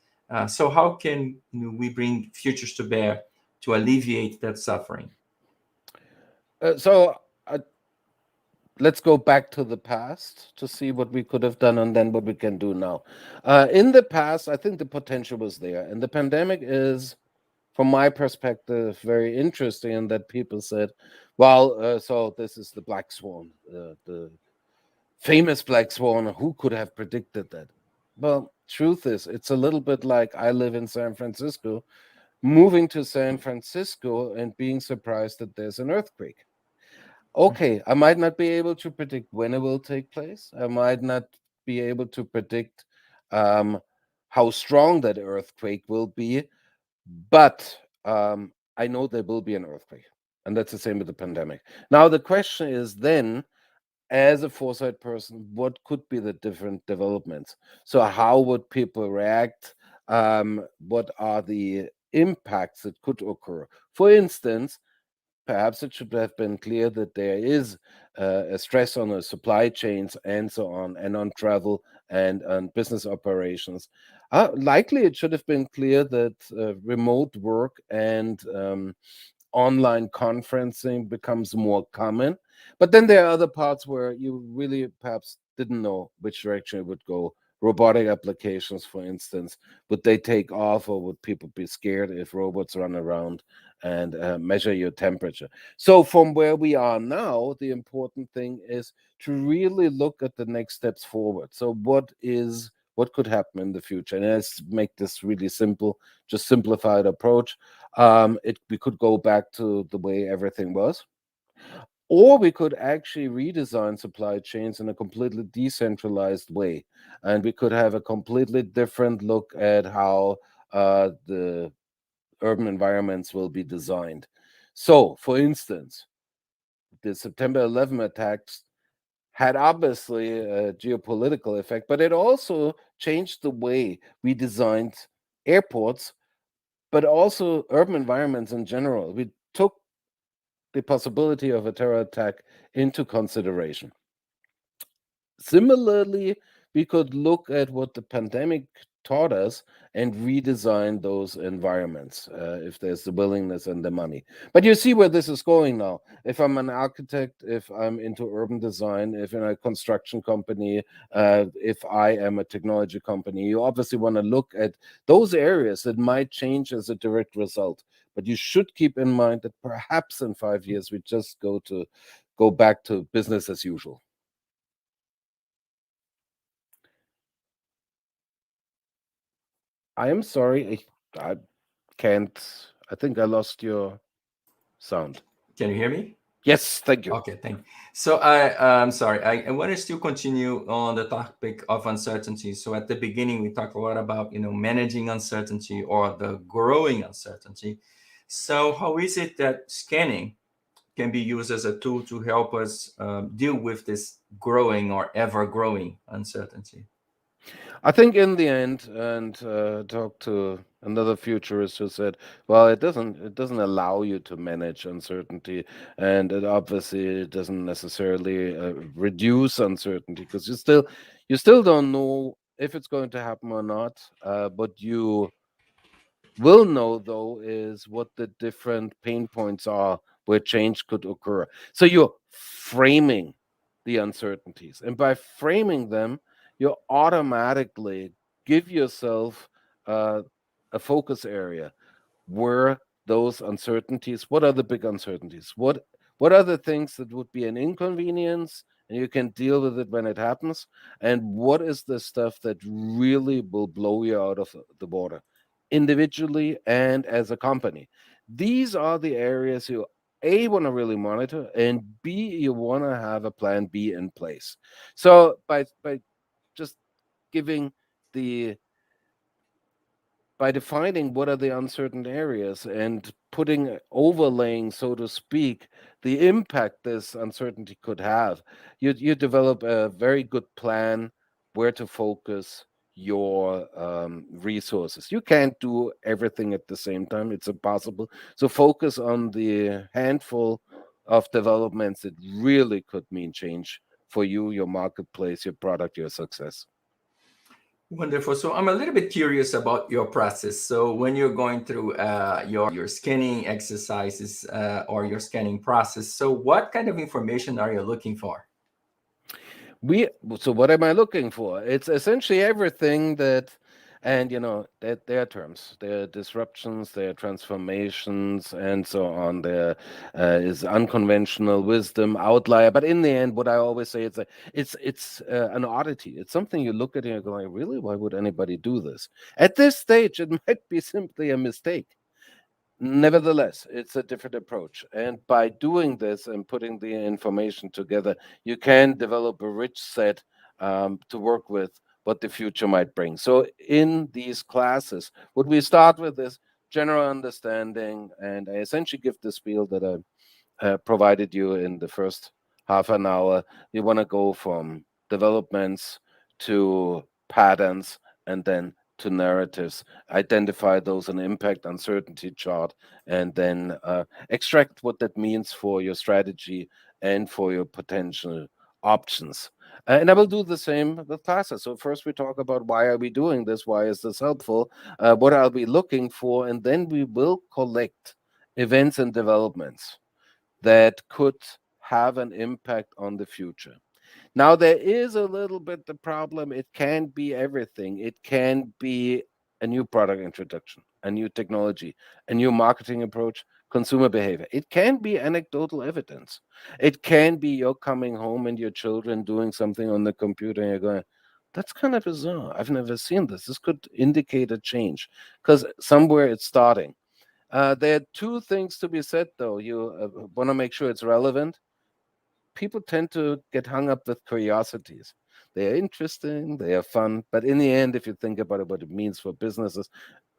So how can we bring futures to bear to alleviate that suffering? So let's go back to the past to see what we could have done and then what we can do now. In the past, I think the potential was there, and the pandemic is, from my perspective, very interesting in that people said, well, so this is the black swan, the famous black swan. Who could have predicted that? Well, truth is, it's a little bit like I live in San Francisco, moving to San Francisco and being surprised that there's an earthquake. Okay, I might not be able to predict when it will take place. I might not be able to predict um, how strong that earthquake will be, but I know there will be an earthquake. And that's the same with the pandemic. Now, the question is then, as a foresight person, what could be the different developments? So, how would people react? What are the impacts that could occur? For instance, perhaps it should have been clear that there is a stress on the supply chains and so on, and on travel and on business operations. Likely, it should have been clear that remote work and online conferencing becomes more common. But then there are other parts where you really perhaps didn't know which direction it would go. Robotic applications, for instance, would they take off, or would people be scared if robots run around and measure your temperature? So, from where we are now, the important thing is to really look at the next steps forward. So, what could happen in the future? And let's make this really simple, just simplified approach. We could go back to the way everything was, or we could actually redesign supply chains in a completely decentralized way, and we could have a completely different look at how the urban environments will be designed. So, for instance, the September 11 attacks had obviously a geopolitical effect, but it also changed the way we designed airports, but also urban environments in general. We took the possibility of a terror attack into consideration. Similarly, we could look at what the pandemic taught us and redesign those environments if there's the willingness and the money. But you see where this is going now. If I'm an architect, if I'm into urban design, if in a construction company, if I am a technology company, you obviously want to look at those areas that might change as a direct result. But you should keep in mind that perhaps in 5 years we just go back to business as usual. I am sorry. I can't. I think I lost your sound. Can you hear me? Yes, thank you. Okay, thank you. So I'm sorry. I want to still continue on the topic of uncertainty. So at the beginning, we talked a lot about managing uncertainty or the growing uncertainty. So how is it that scanning can be used as a tool to help us deal with this growing or ever growing uncertainty? I think in the end, and talked to another futurist who said, "Well, it doesn't allow you to manage uncertainty, and it obviously doesn't necessarily reduce uncertainty because you still don't know if it's going to happen or not. What you will know, though, is what the different pain points are where change could occur. So you're framing the uncertainties. And by framing them, you automatically give yourself uh, a focus area where those uncertainties, what are the big uncertainties? What are the things that would be an inconvenience and you can deal with it when it happens? And what is the stuff that really will blow you out of the water, individually and as a company? These are the areas you A, want to really monitor, and B, you want to have a plan B in place. So by just giving the by defining what are the uncertain areas and putting overlaying, so to speak, the impact this uncertainty could have, you develop a very good plan where to focus your resources. You can't do everything at the same time, it's impossible. So focus on the handful of developments that really could mean change for you, your marketplace, your product, your success. Wonderful. So I'm a little bit curious about your process. So when you're going through your scanning exercises or your scanning process, so what kind of information are you looking for? we so what am I looking for? It's essentially everything that, and that there are terms, there are disruptions, there are transformations, and so on. There is unconventional wisdom, outlier. But in the end, what I always say, it's an oddity. It's something you look at and you're going, really, why would anybody do this? At this stage, it might be simply a mistake. Nevertheless, it's a different approach. And by doing this and putting the information together, you can develop a rich set to work with what the future might bring. So, in these classes, what we start with is general understanding. And I essentially give the spiel that I provided you in the first half an hour. You want to go from developments to patterns and then to narratives, identify those in impact uncertainty chart, and then extract what that means for your strategy and for your potential options. And I will do the same with classes. So first we talk about why are we doing this? Why is this helpful? What are we looking for? And then we will collect events and developments that could have an impact on the future. Now, there is a little bit the problem. It can be everything. It can be a new product introduction, a new technology, a new marketing approach, consumer behavior. It can be anecdotal evidence. It can be you're coming home and your children doing something on the computer and you're going, that's kind of bizarre. I've never seen this. This could indicate a change because somewhere it's starting. There are two things to be said, though. You want to make sure it's relevant. People tend to get hung up with curiosities. They are interesting, they are fun, but in the end, if you think about it, what it means for businesses,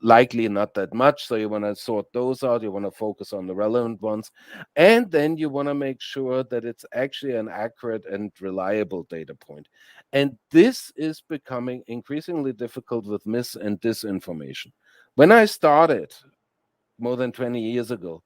likely not that much. So you want to sort those out. You want to focus on the relevant ones. And then you want to make sure that it's actually an accurate and reliable data point. And this is becoming increasingly difficult with mis and disinformation. When I started more than 20 years ago,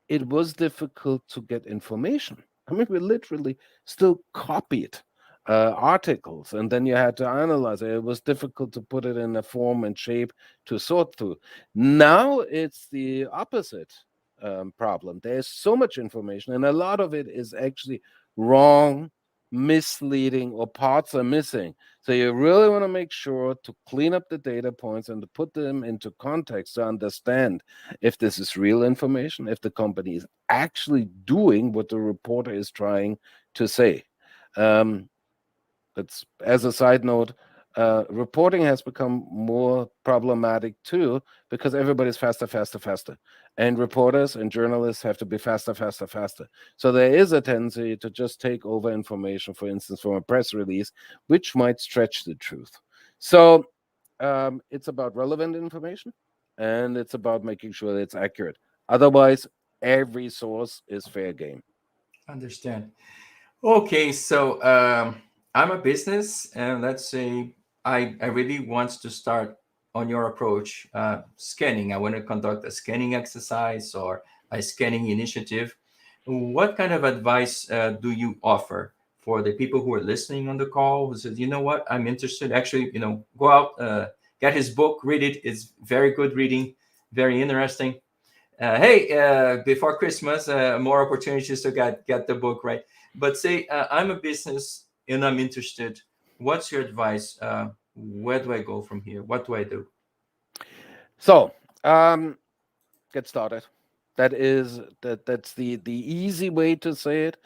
it was difficult to get information. I mean, we literally still copied articles and then you had to analyze it. It was difficult to put it in a form and shape to sort through. Now it's the opposite problem. There's so much information, and a lot of it is actually wrong, misleading, or parts are missing. So you really want to make sure to clean up the data points and to put them into context to understand if this is real information, if the company is actually doing what the reporter is trying to say. Um, that's as a side note. Reporting has become more problematic too because everybody's faster, faster, faster, and reporters and journalists have to be faster, faster, faster. So there is a tendency to just take over information, for instance, from a press release, which might stretch the truth. So it's about relevant information and it's about making sure that it's accurate. Otherwise, every source is fair game. Understand. Okay, so I'm a business, and let's say I really want to start on your approach, scanning. I want to conduct a scanning exercise or a scanning initiative. What kind of advice do you offer for the people who are listening on the call who said, you know what, I'm interested. Actually, go out, get his book, read it. It's very good reading, very interesting. Before Christmas, more opportunities to get the book, right? But say I'm a business and I'm interested. What's your advice? Where do I go from here? What do I do? So, get started. That's the easy way to say it.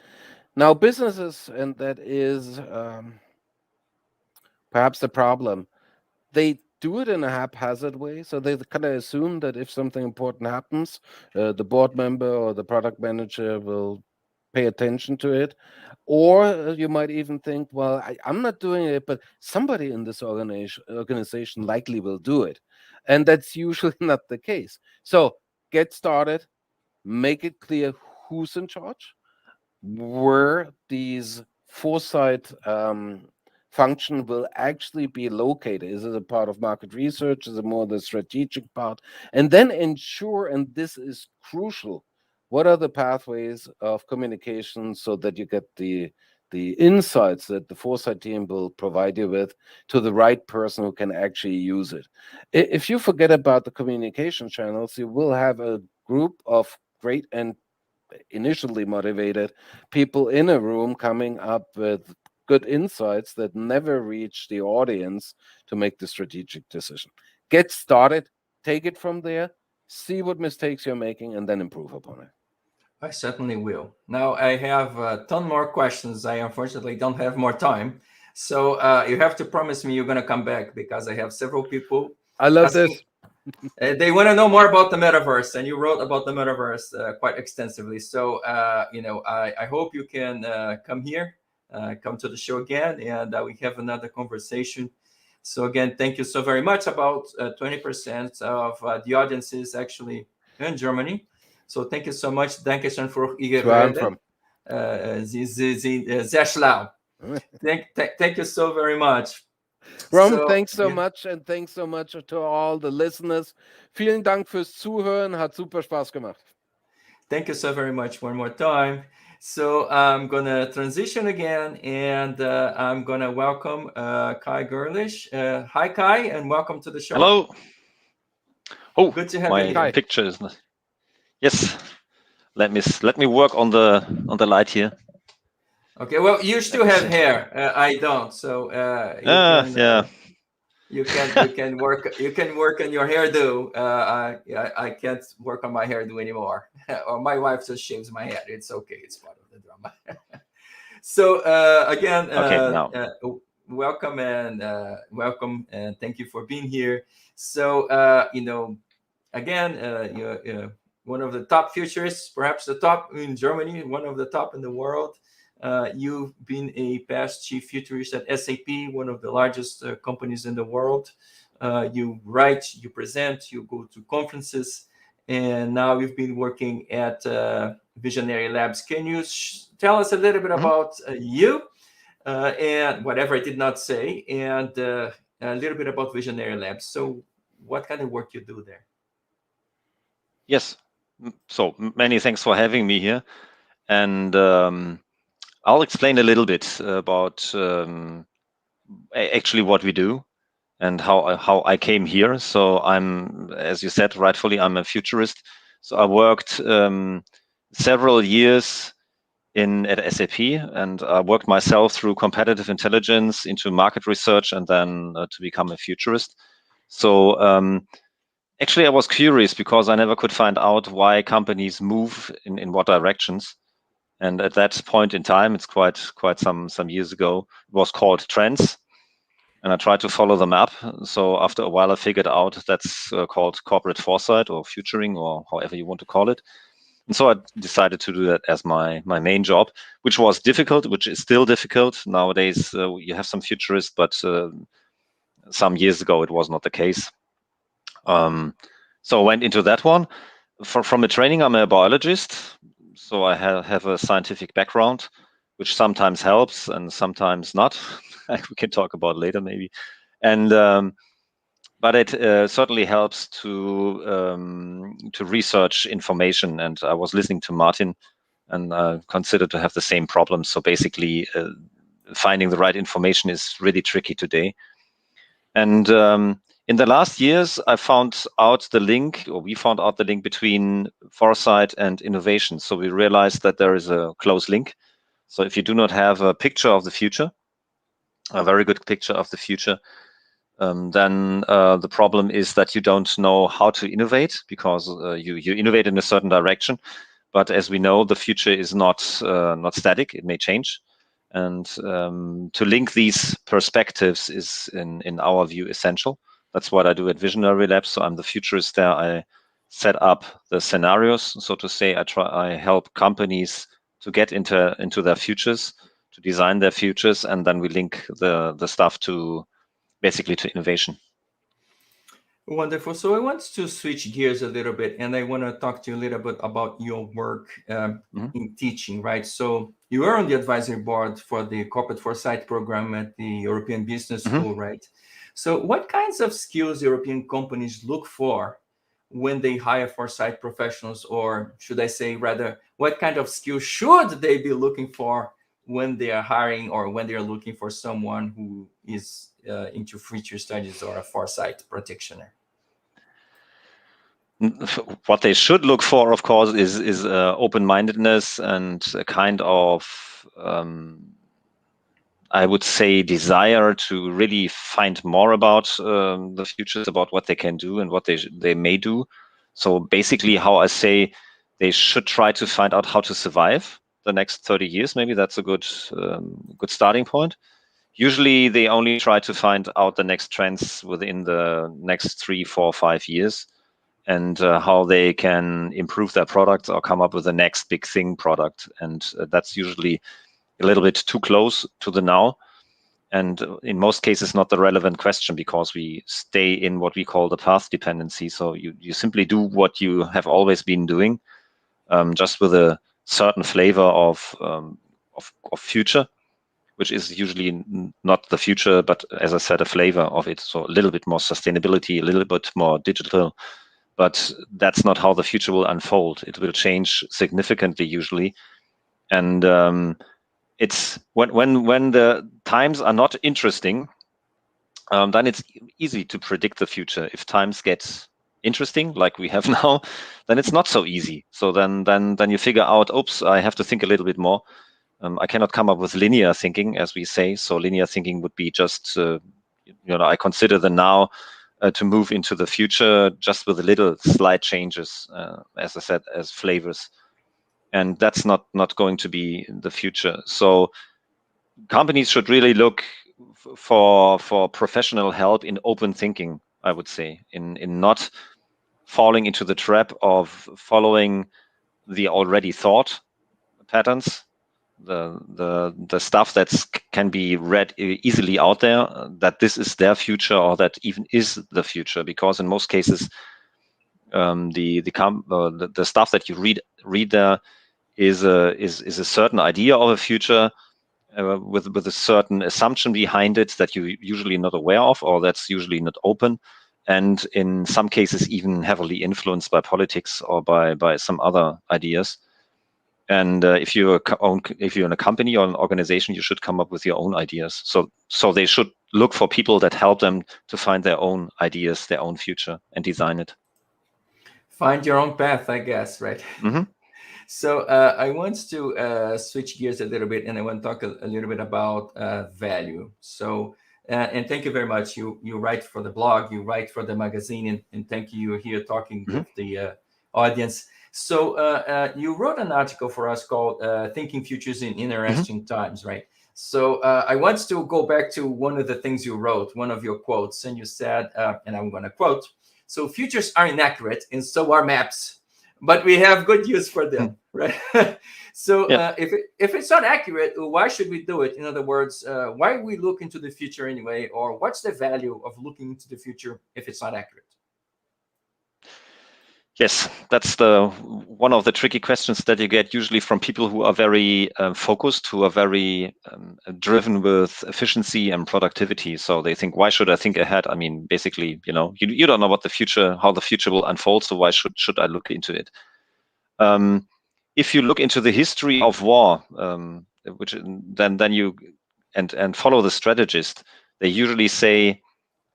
Now, businesses, and that is perhaps the problem. They do it in a haphazard way, so they kind of assume that if something important happens, the board member or the product manager will pay attention to it. Or you might even think, well, I'm not doing it, but somebody in this organization likely will do it. And that's usually not the case. So get started, make it clear who's in charge, where these foresight function will actually be located. Is it a part of market research? Is it more the strategic part? And then ensure, and this is crucial, what are the pathways of communication so that you get the insights that the foresight team will provide you with to the right person who can actually use it. If you forget about the communication channels, you will have a group of great and initially motivated people in a room coming up with good insights that never reach the audience to make the strategic decision. Get started, take it from there, see what mistakes you're making, and then improve upon it. I certainly will. Now I have a ton more questions. I unfortunately don't have more time. So you have to promise me you're going to come back because I have several people I love asking. this. They want to know more about the metaverse, and you wrote about the metaverse quite extensively. So, I hope you can come here, come to the show again, and we have another conversation. So again, thank you so very much. About 20% of the audience is actually in Germany. So thank you so much. Dankeschön für Ihre That's where I'm Rede. from. Sehr schlau. Thank you so very much. Rom, So, thanks so yeah. much, and thanks so much to all the listeners. Vielen Dank fürs Zuhören, hat super Spaß gemacht. Thank you so very much one more time. So I'm going to transition again, and I'm going to welcome Kai Goerlich. Hi, Kai, and welcome to the show. Hello. Oh, good to have my you here. picture is not. Yes. Let me work on the light here. Okay. Well, you still have hair. I don't. So you can work. You can work on your hairdo. I can't work on my hairdo anymore. Or my wife just shaves my head. It's okay. It's part of the drama. So again, welcome and thank you for being here. So again, you're one of the top futurists, perhaps the top in Germany, one of the top in the world. You've been a past chief futurist at SAP, one of the largest companies in the world. You write, you present, you go to conferences, and now you've been working at Visionary Labs. Can you tell us a little bit about you and whatever I did not say, and a little bit about Visionary Labs? So what kind of work you do there? Yes. So many thanks for having me here. And I'll explain a little bit about actually what we do and how I came here. So I'm, as you said, rightfully, I'm a futurist. So I worked several years at SAP, and I worked myself through competitive intelligence into market research, and then to become a futurist. So actually, I was curious because I never could find out why companies move in what directions. And at that point in time, it's quite some years ago, it was called trends. And I tried to follow them up. So after a while, I figured out that's called corporate foresight or futuring or however you want to call it. And so I decided to do that as my main job, which was difficult, which is still difficult. Nowadays, you have some futurists, but some years ago, it was not the case. So I went into that one. From the training, I'm a biologist. So I have a scientific background, which sometimes helps and sometimes not. We can talk about later maybe. And but it certainly helps to research information. And I was listening to Martin and consider to have the same problem. So basically, finding the right information is really tricky today. And in the last years, we found out the link between foresight and innovation. So we realized that there is a close link. So if you do not have a picture of the future, a very good picture of the future, then the problem is that you don't know how to innovate, because you innovate in a certain direction. But as we know, the future is not static; it may change. And to link these perspectives is, in our view, essential. That's what I do at Visionary Labs. So I'm the futurist there. I set up the scenarios, so to say. I help companies to get into their futures, to design their futures, and then we link the stuff to basically to innovation. Wonderful. So I want to switch gears a little bit, and I want to talk to you a little bit about your work in teaching, right? So you are on the advisory board for the Corporate Foresight program at the European Business School, right? So what kinds of skills European companies look for when they hire foresight professionals, or should I say rather, what kind of skills should they be looking for when they are hiring or when they are looking for someone who is into future studies or a foresight practitioner? What they should look for, of course, is open-mindedness and a kind of, I would say, desire to really find more about the futures, about what they can do and what they may do. So basically, how I say, they should try to find out how to survive the next 30 years. Maybe that's a good starting point. Usually, they only try to find out the next trends within the next 3, 4, 5 years, and how they can improve their products or come up with the next big thing product. And that's usually a little bit too close to the now. And in most cases, not the relevant question, because we stay in what we call the path dependency. So you simply do what you have always been doing, just with a certain flavor of future, which is usually not the future, but as I said, a flavor of it. So a little bit more sustainability, a little bit more digital, but that's not how the future will unfold. It will change significantly usually. And it's when the times are not interesting, then it's easy to predict the future. If times get interesting, like we have now, then it's not so easy. So then you figure out, oops, I have to think a little bit more. I cannot come up with linear thinking, as we say. So linear thinking would be just, I consider the now to move into the future just with little slight changes, as I said, as flavors. And that's not going to be the future. So companies should really look for professional help in open thinking, I would say, in not falling into the trap of following the already thought patterns, the stuff that can be read easily out there, that this is their future or that even is the future. Because in most cases, the stuff that you read there is a certain idea of a future with a certain assumption behind it that you're usually not aware of, or that's usually not open, and in some cases even heavily influenced by politics or by some other ideas. And if you're in a company or an organization, you should come up with your own ideas. So they should look for people that help them to find their own ideas, their own future, and design it. Find your own path, I guess, right? So I want to switch gears a little bit, and I want to talk a little bit about value. So, and thank you very much. You write for the blog, you write for the magazine, and thank you. You're here talking with the audience. So you wrote an article for us called Thinking Futures in Interesting Times, right? So I want to go back to one of the things you wrote, one of your quotes, and you said, and I'm going to quote, "So futures are inaccurate, and so are maps, but we have good use for them," right? So if it's not accurate, why should we do it? In other words, why we look into the future anyway, or what's the value of looking into the future if it's not accurate? Yes, that's one of the tricky questions that you get usually from people who are very focused, who are very driven with efficiency and productivity. So they think, why should I think ahead? I mean, basically, you don't know how the future will unfold. So why should I look into it? if you look into the history of war, which then you and follow the strategist, they usually say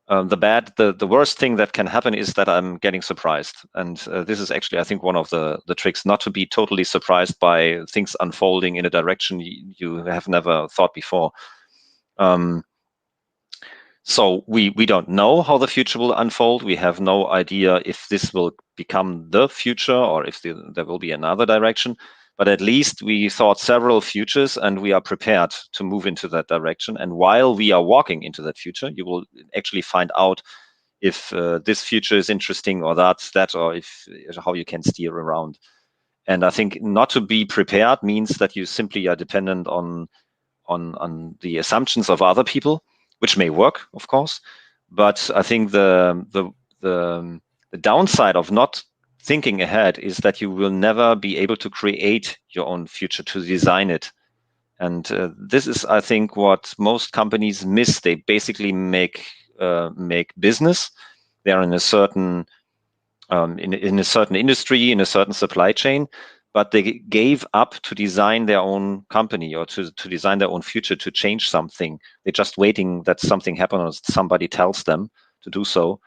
the worst thing that can happen is that I'm getting surprised. And this is actually, I think, one of the tricks, not to be totally surprised by things unfolding in a direction you have never thought before. So we don't know how the future will unfold. We have no idea if this will become the future or if there will be another direction. But at least we thought several futures and we are prepared to move into that direction. And while we are walking into that future, you will actually find out if this future is interesting or that, or if how you can steer around. And I think not to be prepared means that you simply are dependent on the assumptions of other people, which may work, of course. But I think the downside of not thinking ahead is that you will never be able to create your own future, to design it. And this is, I think, what most companies miss. They basically make business. They are in a certain in a certain industry, in a certain supply chain, but they gave up to design their own company or to design their own future, to change something. They're just waiting that something happens or somebody tells them to do so.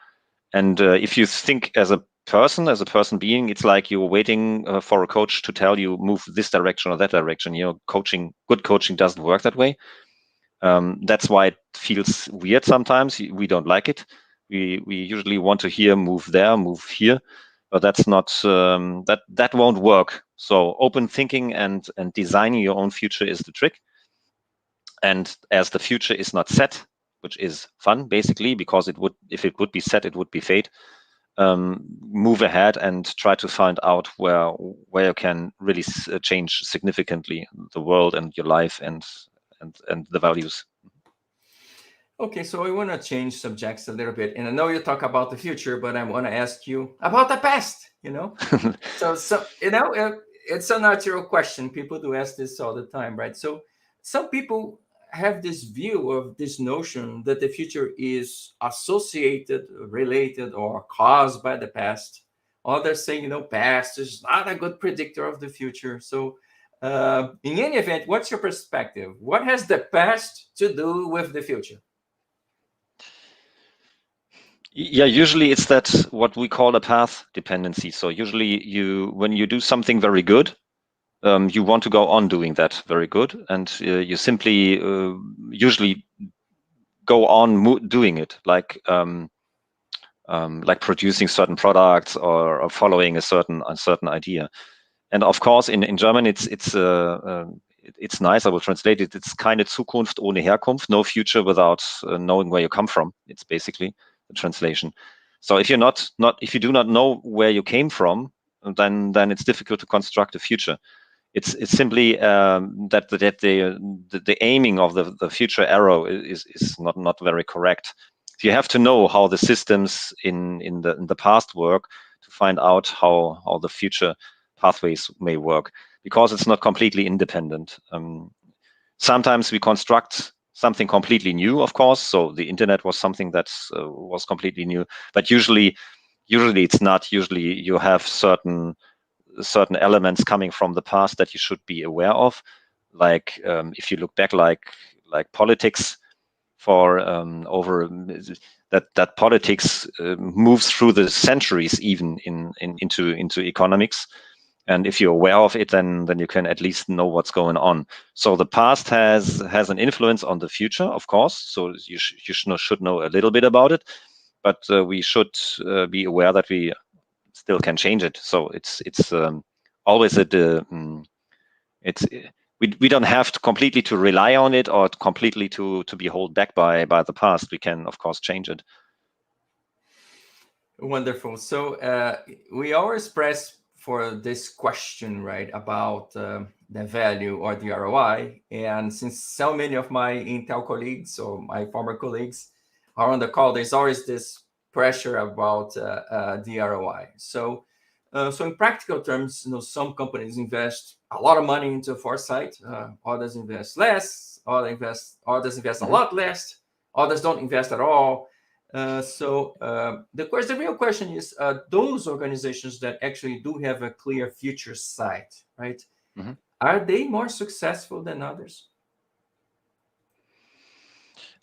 And if you think as a person being, it's like you're waiting for a coach to tell you move this direction or that direction. Good coaching doesn't work that way. That's why it feels weird sometimes. We don't like it. We usually want to hear move there, move here, but that's not that won't work. So open thinking and designing your own future is the trick. And as the future is not set, which is fun basically, because if it would be set, it would be fate. Move ahead and try to find out where you can really change significantly the world and your life and the values. Okay, so I want to change subjects a little bit, and I know you talk about the future, but I want to ask you about the past. So it's a natural question. People do ask this all the time, right? So some people have this view of this notion that the future is associated, related, or caused by the past. Others say, past is not a good predictor of the future. So in any event, what's your perspective? What has the past to do with the future? Yeah, usually it's that what we call a path dependency. So usually when you do something very good, you want to go on doing that very good, and you simply usually go on doing it, like producing certain products or following a certain idea. And of course, in German, it's nice. I will translate it. It's keine Zukunft ohne Herkunft, no future without knowing where you come from. It's basically the translation. So if you do not know where you came from, then it's difficult to construct a future. It's simply that the aiming of the future arrow is not very correct. You have to know how the systems in the past work to find out how the future pathways may work, because it's not completely independent. Sometimes we construct something completely new, of course. So the internet was something that was completely new, but usually it's not. Usually you have certain elements coming from the past that you should be aware of. Like if you look back, like politics, for over that politics moves through the centuries, even into economics. And if you're aware of it, then you can at least know what's going on. So the past has an influence on the future, of course. So you should know a little bit about it, but we should be aware that we still can change it. So it's always we don't have to completely to rely on it or completely to be held back by the past. We can, of course, change it. Wonderful. So we always press for this question, right, about the value or the ROI. And since so many of my Intel colleagues or my former colleagues are on the call, there's always this pressure about the ROI. So in practical terms, some companies invest a lot of money into foresight. Others invest less. Others invest a lot less. Others don't invest at all. The real question is, those organizations that actually do have a clear future sight, right? Mm-hmm. Are they more successful than others?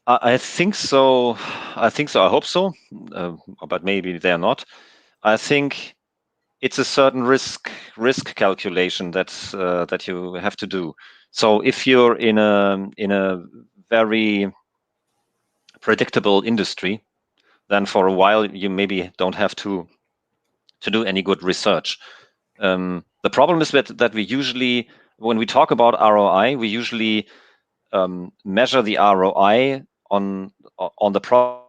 I think so. I think so. I hope so, but maybe they're not. I think it's a certain risk calculation that you have to do. So if you're in a very predictable industry, then for a while you maybe don't have to do any good research. The problem is that we usually, when we talk about ROI, we usually measure the ROI on the product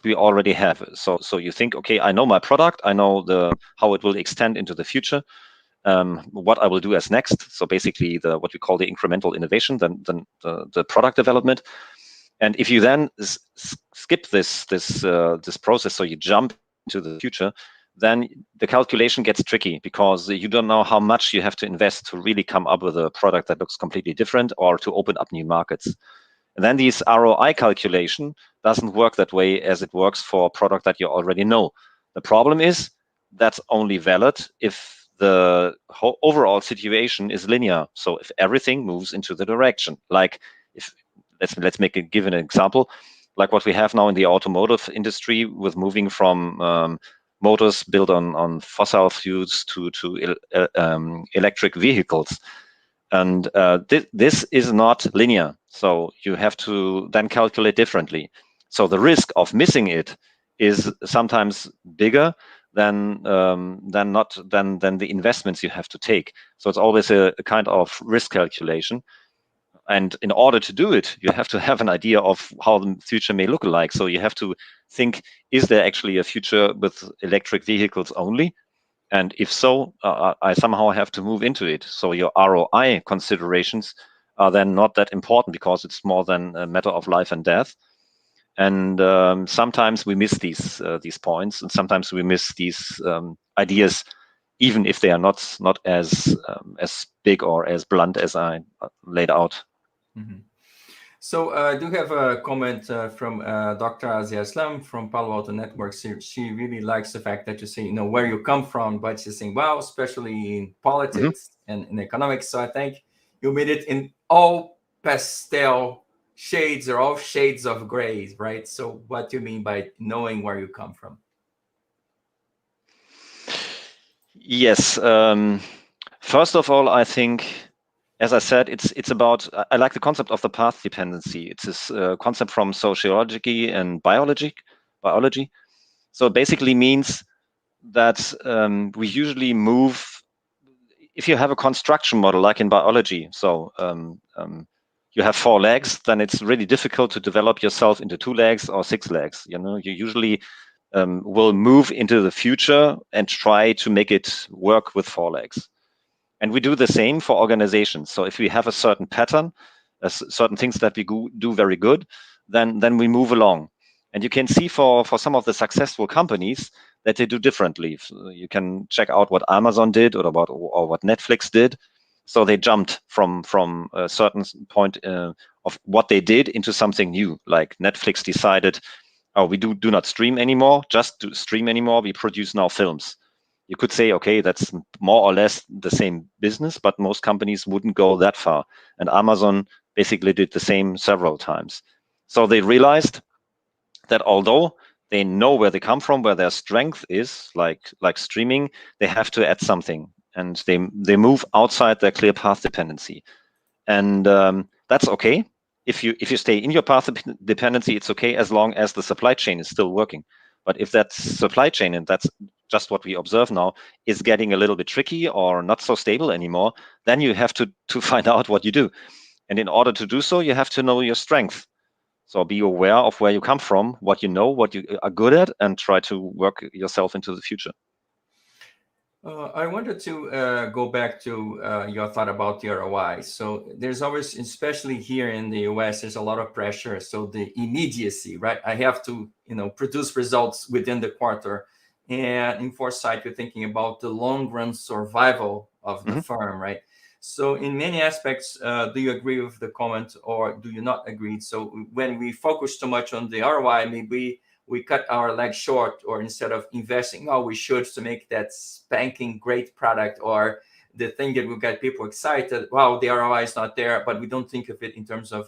we already have. So you think, okay, I know my product, I know how it will extend into the future, what I will do as next. So basically, what we call the incremental innovation, then the product development. And if you then skip this process, so you jump into the future, then the calculation gets tricky because you don't know how much you have to invest to really come up with a product that looks completely different or to open up new markets. And then this ROI calculation doesn't work that way as it works for a product that you already know. The problem is that's only valid if the whole overall situation is linear. So if everything moves into the direction, like if let's give an example, like what we have now in the automotive industry with moving from motors built on fossil fuels to electric vehicles. And this is not linear. So you have to then calculate differently. So the risk of missing it is sometimes bigger than the investments you have to take. So it's always a kind of risk calculation. And in order to do it, you have to have an idea of how the future may look like. So you have to think, is there actually a future with electric vehicles only? And if so, I somehow have to move into it. So your ROI considerations are then not that important because it's more than a matter of life and death. And sometimes we miss these points, and sometimes we miss these ideas, even if they are not as big or as blunt as I laid out. Mm-hmm. So I do have a comment from Dr. Azia Islam from Palo Alto Networks. She really likes the fact that you say, where you come from, but she's saying, wow, especially in politics and in economics. So I think you made it in all pastel shades or all shades of grays, right? So what do you mean by knowing where you come from? Yes. First of all, I think, as I said, it's about, I like the concept of the path dependency. It's this concept from sociology and biology. So it basically means that we usually move, if you have a construction model like in biology, so you have 4 legs, then it's really difficult to develop yourself into 2 legs or 6 legs. You usually will move into the future and try to make it work with 4 legs. And we do the same for organizations. So if we have a certain pattern, certain things that we do very good, then we move along. And you can see for some of the successful companies that they do differently. So you can check out what Amazon did or what Netflix did. So they jumped from a certain point of what they did into something new. Like Netflix decided, oh, we do not stream anymore, just to stream anymore. We produce now films. You could say, okay, that's more or less the same business, but most companies wouldn't go that far. And Amazon basically did the same several times. So they realized that although they know where they come from, where their strength is, like streaming, they have to add something, and they move outside their clear path dependency, and that's okay. If you stay in your path dependency, it's okay as long as the supply chain is still working. But if that supply chain, and that's just what we observe now, is getting a little bit tricky or not so stable anymore, then you have to find out what you do. And in order to do so, you have to know your strength. So be aware of where you come from, what you know, what you are good at, and try to work yourself into the future. I wanted to go back to your thought about the ROI. So there's always, especially here in the US, there's a lot of pressure. So the immediacy, right? I have to, produce results within the quarter. And in Foresight, we're thinking about the long run survival of the firm, right? So in many aspects, do you agree with the comment or do you not agree? So when we focus too much on the ROI, maybe we cut our legs short, or instead of investing, we should to make that spanking great product or the thing that will get people excited. Wow, the ROI is not there, but we don't think of it in terms of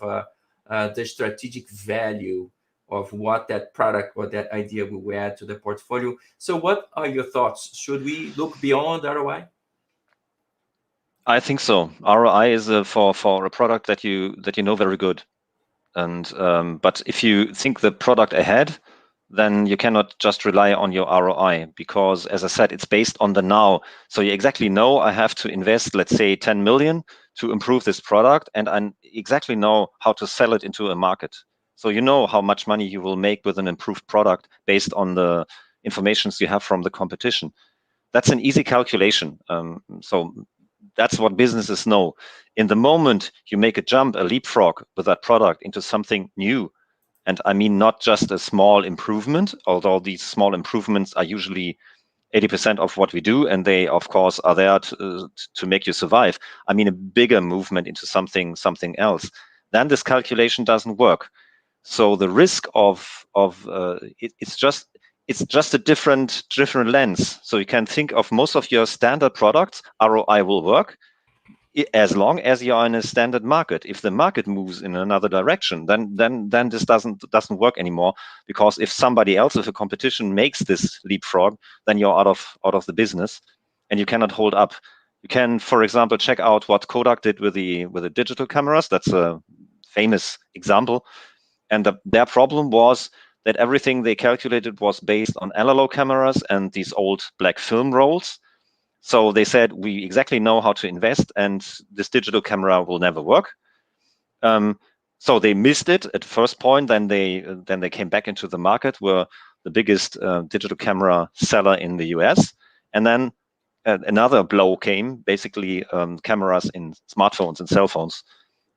the strategic value of what that product or that idea will add to the portfolio. So what are your thoughts? Should we look beyond ROI? I think so. ROI is for a product that you know very good, and but if you think the product ahead, then you cannot just rely on your ROI, because, as I said, it's based on the now. So you exactly know I have to invest, let's say, 10 million to improve this product, and I exactly know how to sell it into a market. So you know how much money you will make with an improved product based on the informations you have from the competition. That's an easy calculation. So that's what businesses know. In the moment you make a jump, a leapfrog with that product into something new, and I mean not just a small improvement, although these small improvements are usually 80% of what we do, and they, of course, are there to make you survive. I mean a bigger movement into something else. Then this calculation doesn't work. So the risk of it's just a different lens. So you can think of most of your standard products, ROI will work as long as you are in a standard market. If the market moves in another direction, then this doesn't work anymore, because if somebody else, if a competition makes this leapfrog, then you're out of the business and you cannot hold up. You can, for example, check out what Kodak did with the digital cameras. That's a famous example. And their problem was that everything they calculated was based on analog cameras and these old black film rolls. So they said, we exactly know how to invest, and this digital camera will never work. So they missed it at first point. Then they came back into the market, were the biggest digital camera seller in the US. And then another blow came, basically cameras in smartphones and cell phones,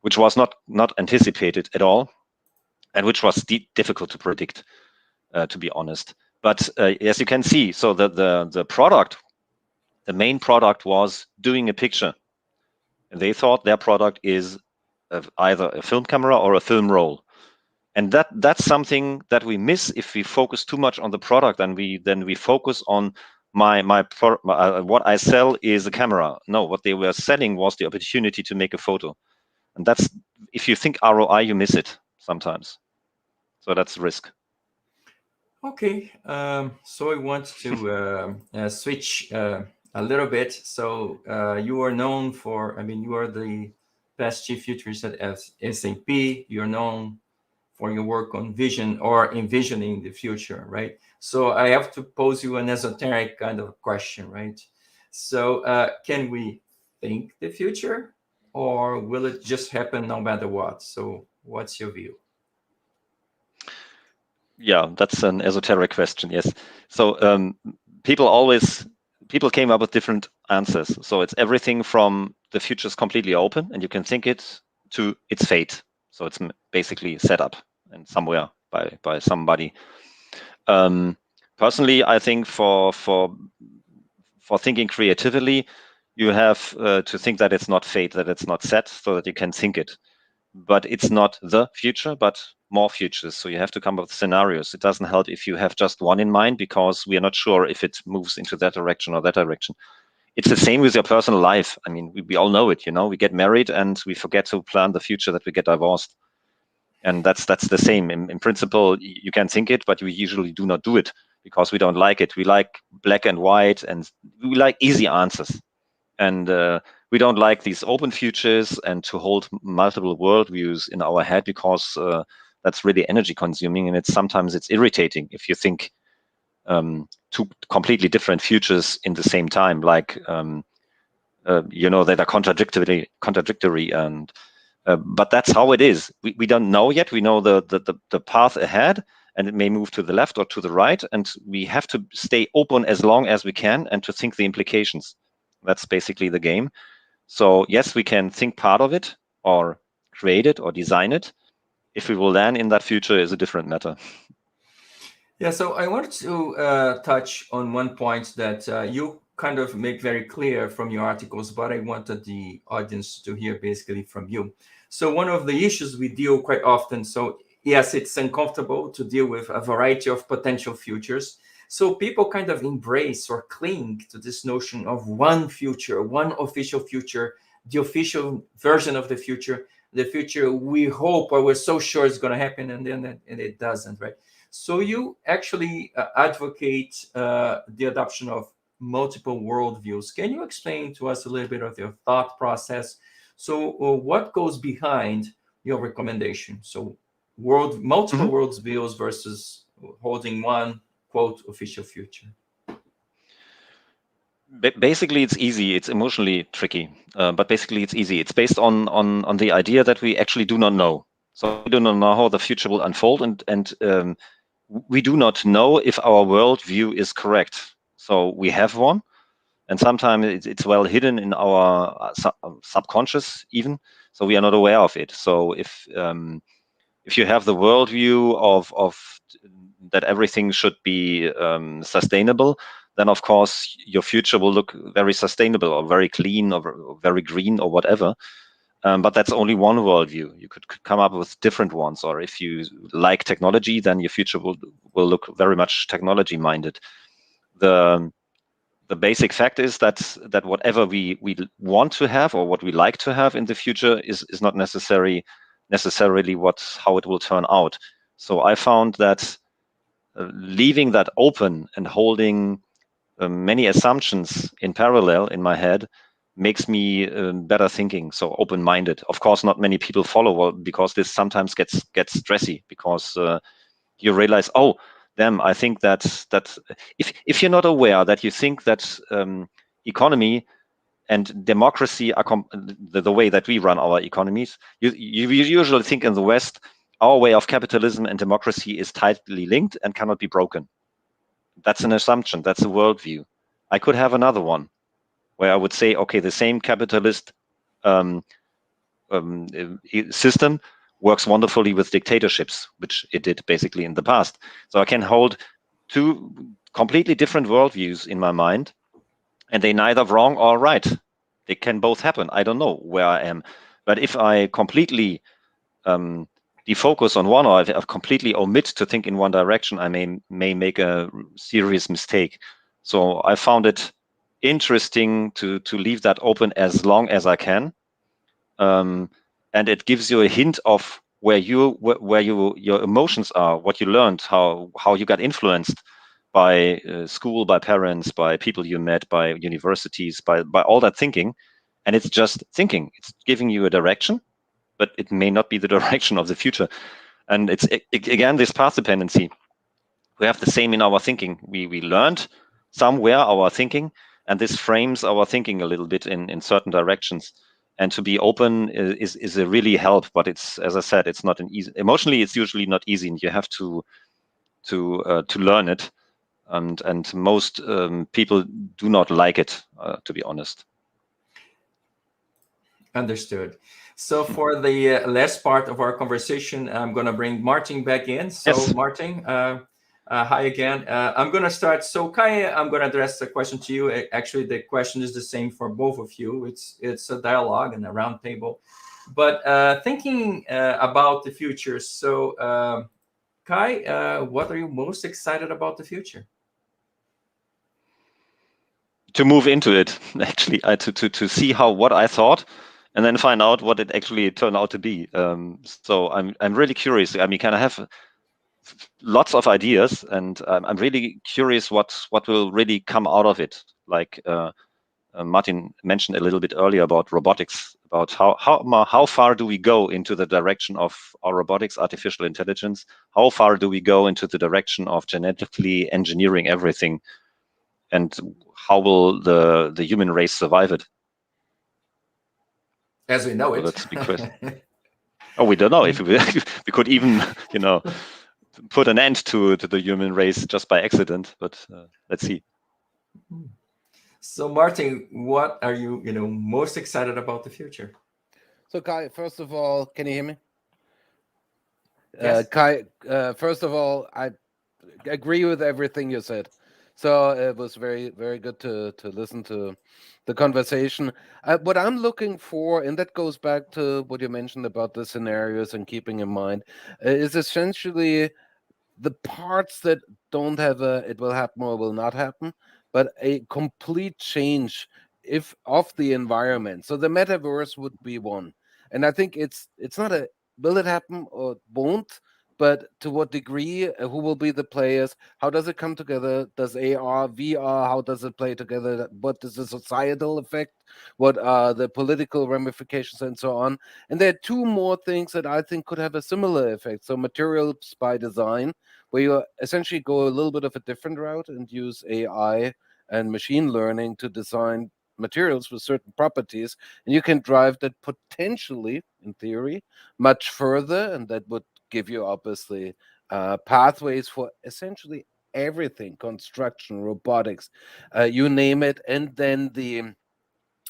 which was not anticipated at all, and which was difficult to predict, to be honest. But as you can see, so the product, the main product was doing a picture. And they thought their product is either a film camera or a film roll. And that's something that we miss if we focus too much on the product, and then we focus on what I sell is a camera. No, what they were selling was the opportunity to make a photo. And that's, if you think ROI, you miss it sometimes. So that's risk. Okay, so I want to switch a little bit. So you are known for, you are the best Chief Futurist at SAP. You're known for your work on vision or envisioning the future, right? So I have to pose you an esoteric kind of question, right? So can we think the future, or will it just happen no matter what? So what's your view? Yeah, that's an esoteric question. Yes. So people came up with different answers. So it's everything from the future is completely open and you can think it, to its fate. So it's basically set up and somewhere by somebody. Personally, I think for thinking creatively, you have to think that it's not fate, that it's not set, so that you can think it. But it's not the future, but more futures. So you have to come up with scenarios. It doesn't help if you have just one in mind, because we are not sure if it moves into that direction or that direction. It's the same with your personal life. I mean, we all know it, we get married and we forget to plan the future that we get divorced. And that's the same. In principle, you can think it, but we usually do not do it because we don't like it. We like black and white, and we like easy answers. And we don't like these open futures and to hold multiple worldviews in our head, because that's really energy consuming, and sometimes it's irritating if you think two completely different futures in the same time, like that are contradictory, and but that's how it is. We don't know yet. We know the path ahead, and it may move to the left or to the right, and we have to stay open as long as we can and to think the implications. That's basically the game. So yes, we can think part of it or create it or design it. If we will land in that future is a different matter. Yeah, so I wanted to touch on one point that you kind of make very clear from your articles, but I wanted the audience to hear basically from you. So one of the issues we deal quite often, so yes, it's uncomfortable to deal with a variety of potential futures. So people kind of embrace or cling to this notion of one future, one official future, the official version of the future we hope or we're so sure it's going to happen, and then it doesn't, right? So you actually advocate the adoption of multiple worldviews. Can you explain to us a little bit of your thought process? So what goes behind your recommendation? So multiple worldviews versus holding one, quote, official future. Basically, it's easy. It's emotionally tricky, but basically it's easy. It's based on the idea that we actually do not know. So we do not know how the future will unfold, and we do not know if our worldview is correct. So we have one, and sometimes it's well hidden in our subconscious even. So we are not aware of it. So if you have the worldview of that everything should be sustainable, then of course your future will look very sustainable or very clean or very green or whatever. But that's only one worldview. You could come up with different ones. Or if you like technology, then your future will look very much technology minded. The basic fact is that whatever we want to have or what we like to have in the future is not necessarily how it will turn out. So I found that leaving that open and holding many assumptions in parallel in my head makes me better thinking, so open-minded. Of course, not many people follow because this sometimes gets stressy because you realize, oh, damn, I think that if you're not aware that you think that economy and democracy are the way that we run our economies, you usually think in the West, our way of capitalism and democracy is tightly linked and cannot be broken. That's an assumption. That's a worldview. I could have another one where I would say, okay, the same capitalist system works wonderfully with dictatorships, which it did basically in the past. So I can hold two completely different worldviews in my mind, and they neither wrong or right. They can both happen. I don't know where I am. But if I completely defocus on one, or I completely omit to think in one direction, I may make a serious mistake. So I found it interesting to leave that open as long as I can, and it gives you a hint of where your emotions are, what you learned, how you got influenced by school, by parents, by people you met, by universities, by all that thinking. And it's just thinking. It's giving you a direction, but it may not be the direction of the future. And it's again this path dependency. We have the same in our thinking. We learned somewhere our thinking, and this frames our thinking a little bit in certain directions. And to be open is a really help, but it's, as I said, it's not an easy. Emotionally, it's usually not easy, and you have to learn it. And most people do not like it, to be honest. Understood. So for the last part of our conversation, I'm going to bring Martin back in. So Yes. Martin, hi again. I'm going to start. So Kai, I'm going to address the question to you. Actually, the question is the same for both of you. It's a dialogue and a round table. But thinking about the future. So Kai, what are you most excited about the future? To move into it, actually, to see what I thought, and then find out what it actually turned out to be. So I'm really curious. I mean, kind of have lots of ideas, and I'm really curious what will really come out of it. Like Martin mentioned a little bit earlier about robotics, about how far do we go into the direction of our robotics, artificial intelligence? How far do we go into the direction of genetically engineering everything? And how will the human race survive it? As we know it. That's a big question. Oh, we don't know if we could even, put an end to the human race just by accident. But let's see. So, Martin, what are you, most excited about the future? So, Kai, first of all, can you hear me? Yes. Kai, first of all, I agree with everything you said. So it was very, very good to listen to the conversation. What I'm looking for, and that goes back to what you mentioned about the scenarios and keeping in mind, is essentially the parts that don't have a it will happen or will not happen, but a complete change if of the environment. So the metaverse would be one, and I think it's not a will it happen or won't, but to what degree, who will be the players, how does it come together, does AR, VR, how does it play together, what is the societal effect, what are the political ramifications, and so on. And there are two more things that I think could have a similar effect. So materials by design, where you essentially go a little bit of a different route and use AI and machine learning to design materials with certain properties, and you can drive that potentially, in theory, much further, and that would give you obviously pathways for essentially everything: construction, robotics, you name it. And then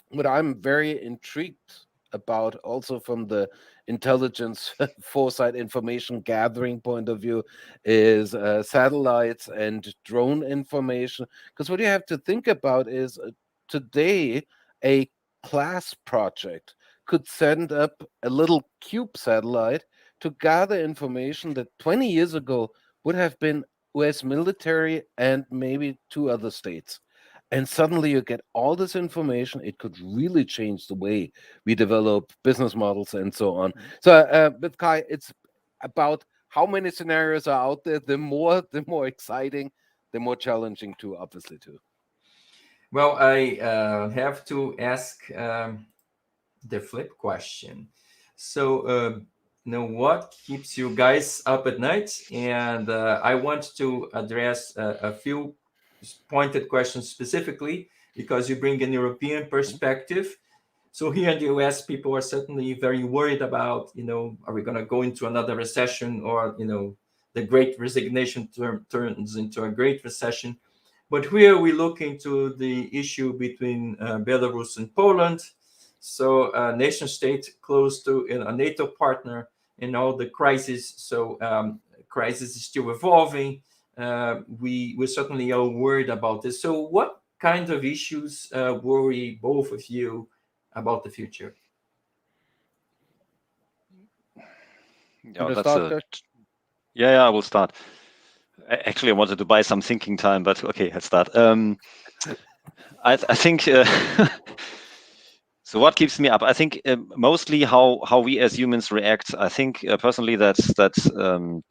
what I'm very intrigued about, also from the intelligence foresight information gathering point of view, is satellites and drone information. Because what you have to think about is today a class project could send up a little cube satellite to gather information that 20 years ago would have been US military and maybe two other states. And suddenly you get all this information. It could really change the way we develop business models and so on. So with Kai, it's about how many scenarios are out there. The more exciting, the more challenging too, obviously too. Well, I have to ask the flip question. So, what keeps you guys up at night? And I want to address a few pointed questions specifically because you bring an European perspective. So here in the US, people are certainly very worried about, are we going to go into another recession, or, the great resignation turns into a great recession. But here we look into the issue between Belarus and Poland. So a nation state close to a NATO partner in all the crisis. So crisis is still evolving. We certainly are worried about this. So what kind of issues worry both of you about the future? Yeah, I will start. Actually, I wanted to buy some thinking time, but okay, let's start. I think so. What keeps me up? I think mostly how we as humans react. I think personally that's the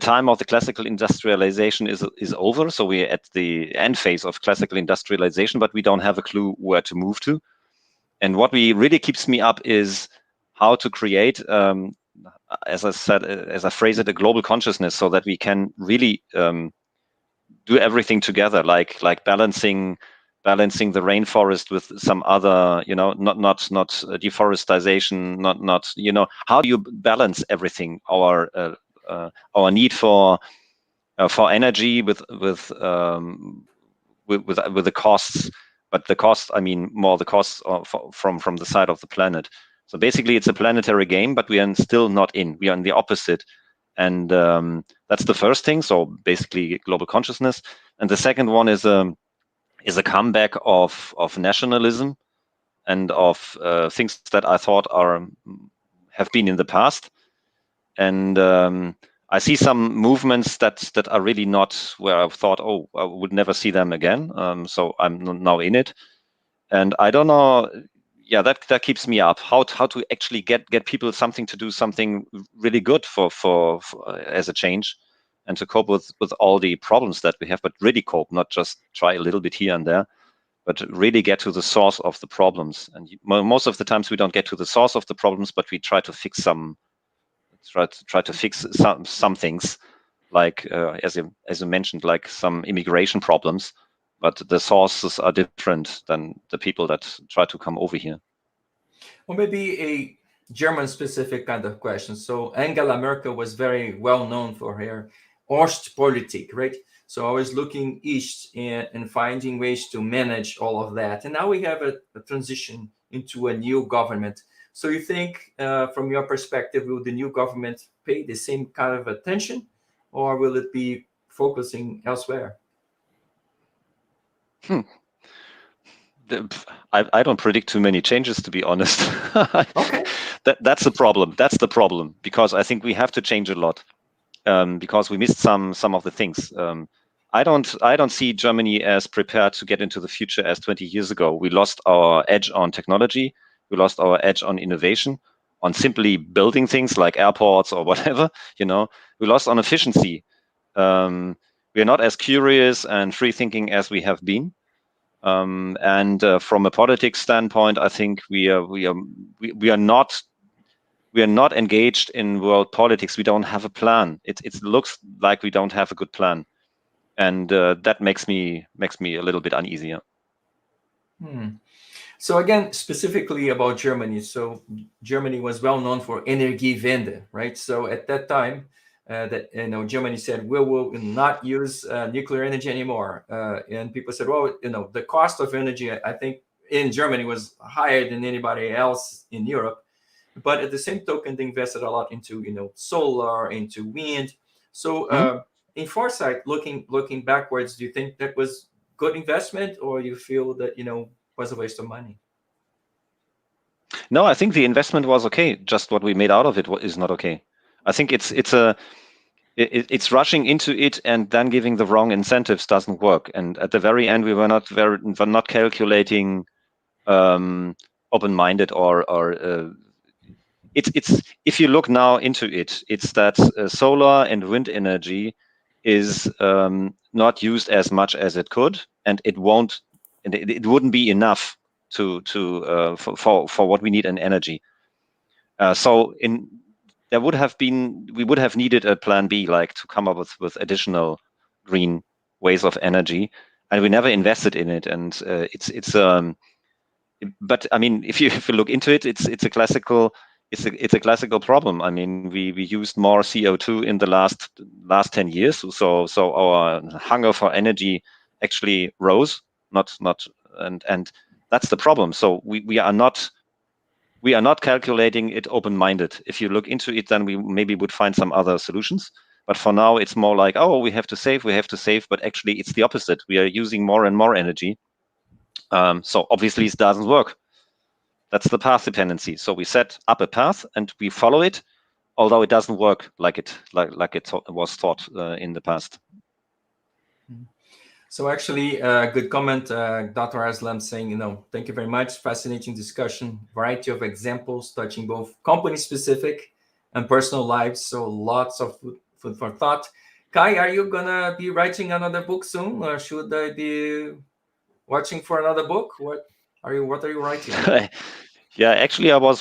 time of the classical industrialization is over. So we're at the end phase of classical industrialization, but we don't have a clue where to move to. And what really keeps me up is how to create, as I said, as I phrase it, a global consciousness, so that we can really do everything together, like balancing the rainforest with some other, not deforestation, not how do you balance everything? Our need for energy with the costs, but the cost, I mean, more the costs from the side of the planet. So basically, it's a planetary game, but we are still not in. We are in the opposite, and that's the first thing. So basically, global consciousness, and the second one is a comeback of nationalism and of things that I thought have been in the past, and I see some movements that are really not where I thought, oh, I would never see them again. So I'm now in it, and I don't know. Yeah, that keeps me up. How to actually get people something to do something really good for as a change, and to cope with all the problems that we have, but really cope, not just try a little bit here and there, but really get to the source of the problems. And most of the times we don't get to the source of the problems, but we try to fix some things, like as you mentioned, like some immigration problems, but the sources are different than the people that try to come over here. Or maybe a German specific kind of question. So Angela Merkel was very well known for her Ostpolitik, right? So always looking east and finding ways to manage all of that. And now we have a transition into a new government. So you think, from your perspective, will the new government pay the same kind of attention, or will it be focusing elsewhere? I don't predict too many changes, to be honest. Okay. That's the problem. That's the problem, because I think we have to change a lot, because we missed some of the things. I don't see Germany as prepared to get into the future as 20 years ago. We lost our edge on technology. We lost our edge on innovation, on simply building things like airports or whatever. We lost on efficiency. We are not as curious and free thinking as we have been. And from a politics standpoint, I think we are not engaged in world politics. We don't have a plan. It looks like we don't have a good plan, and that makes me a little bit uneasy. So again, specifically about Germany. So Germany was well known for Energiewende, right? So at that time, Germany said we will not use nuclear energy anymore, and people said, well, the cost of energy, I think, in Germany was higher than anybody else in Europe, but at the same token, they invested a lot into solar, into wind. So in foresight, looking backwards, do you think that was good investment, or you feel that was a waste of money? No, I think the investment was okay. Just what we made out of it is not okay. I think it's rushing into it and then giving the wrong incentives doesn't work. And at the very end, we were not calculating open-minded or it's if you look now into it, it's that solar and wind energy is not used as much as it could, and it wouldn't be enough for what we need in energy. We would have needed a plan B, like to come up with additional green ways of energy, and we never invested in it. And but I mean, if you look into it, it's a classical problem. I mean, we used more CO2 in the last 10 years, so our hunger for energy actually rose, and that's the problem. So we are not calculating it open-minded. If you look into it, then we maybe would find some other solutions. But for now, it's more like, oh, we have to save. But actually, it's the opposite. We are using more and more energy. So obviously, it doesn't work. That's the path dependency. So we set up a path and we follow it, although it doesn't work like it was thought in the past. So actually, good comment, Dr. Aslam, saying, thank you very much. Fascinating discussion, variety of examples touching both company-specific and personal lives. So lots of food for thought. Kai, are you gonna be writing another book soon, or should I be watching for another book? What are you writing? Yeah, actually, I was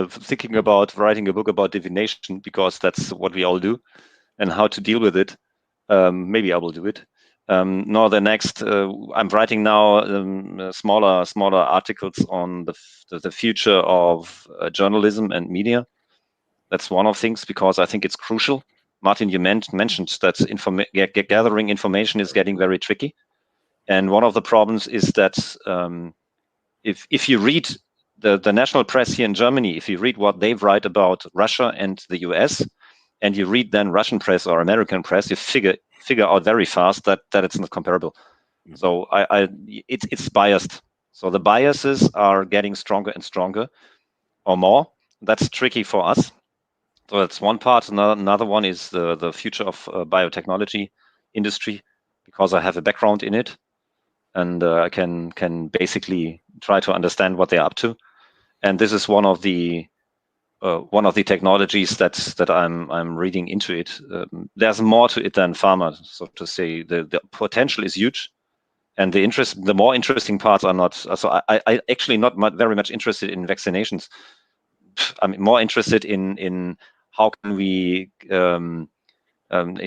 thinking about writing a book about divination, because that's what we all do, and how to deal with it. Maybe I will do it. No, the next I'm writing now smaller articles on the future of journalism and media. That's one of things, because I think it's crucial. Martin, you mentioned that gathering information is getting very tricky, and one of the problems is that if you read the national press here in Germany, if you read what they write about Russia and the US, and you read then Russian press or American press, you figure out very fast that it's not comparable. So it's biased. So the biases are getting stronger and stronger, or more. That's tricky for us. So that's one part. Another one is the future of biotechnology industry, because I have a background in it, and I can basically try to understand what they're up to. And this is one of the technologies that I'm reading into it. There's more to it than pharma, so to say. The potential is huge, and the more interesting parts are not. So I actually not very much interested in vaccinations. I'm more interested in how can we in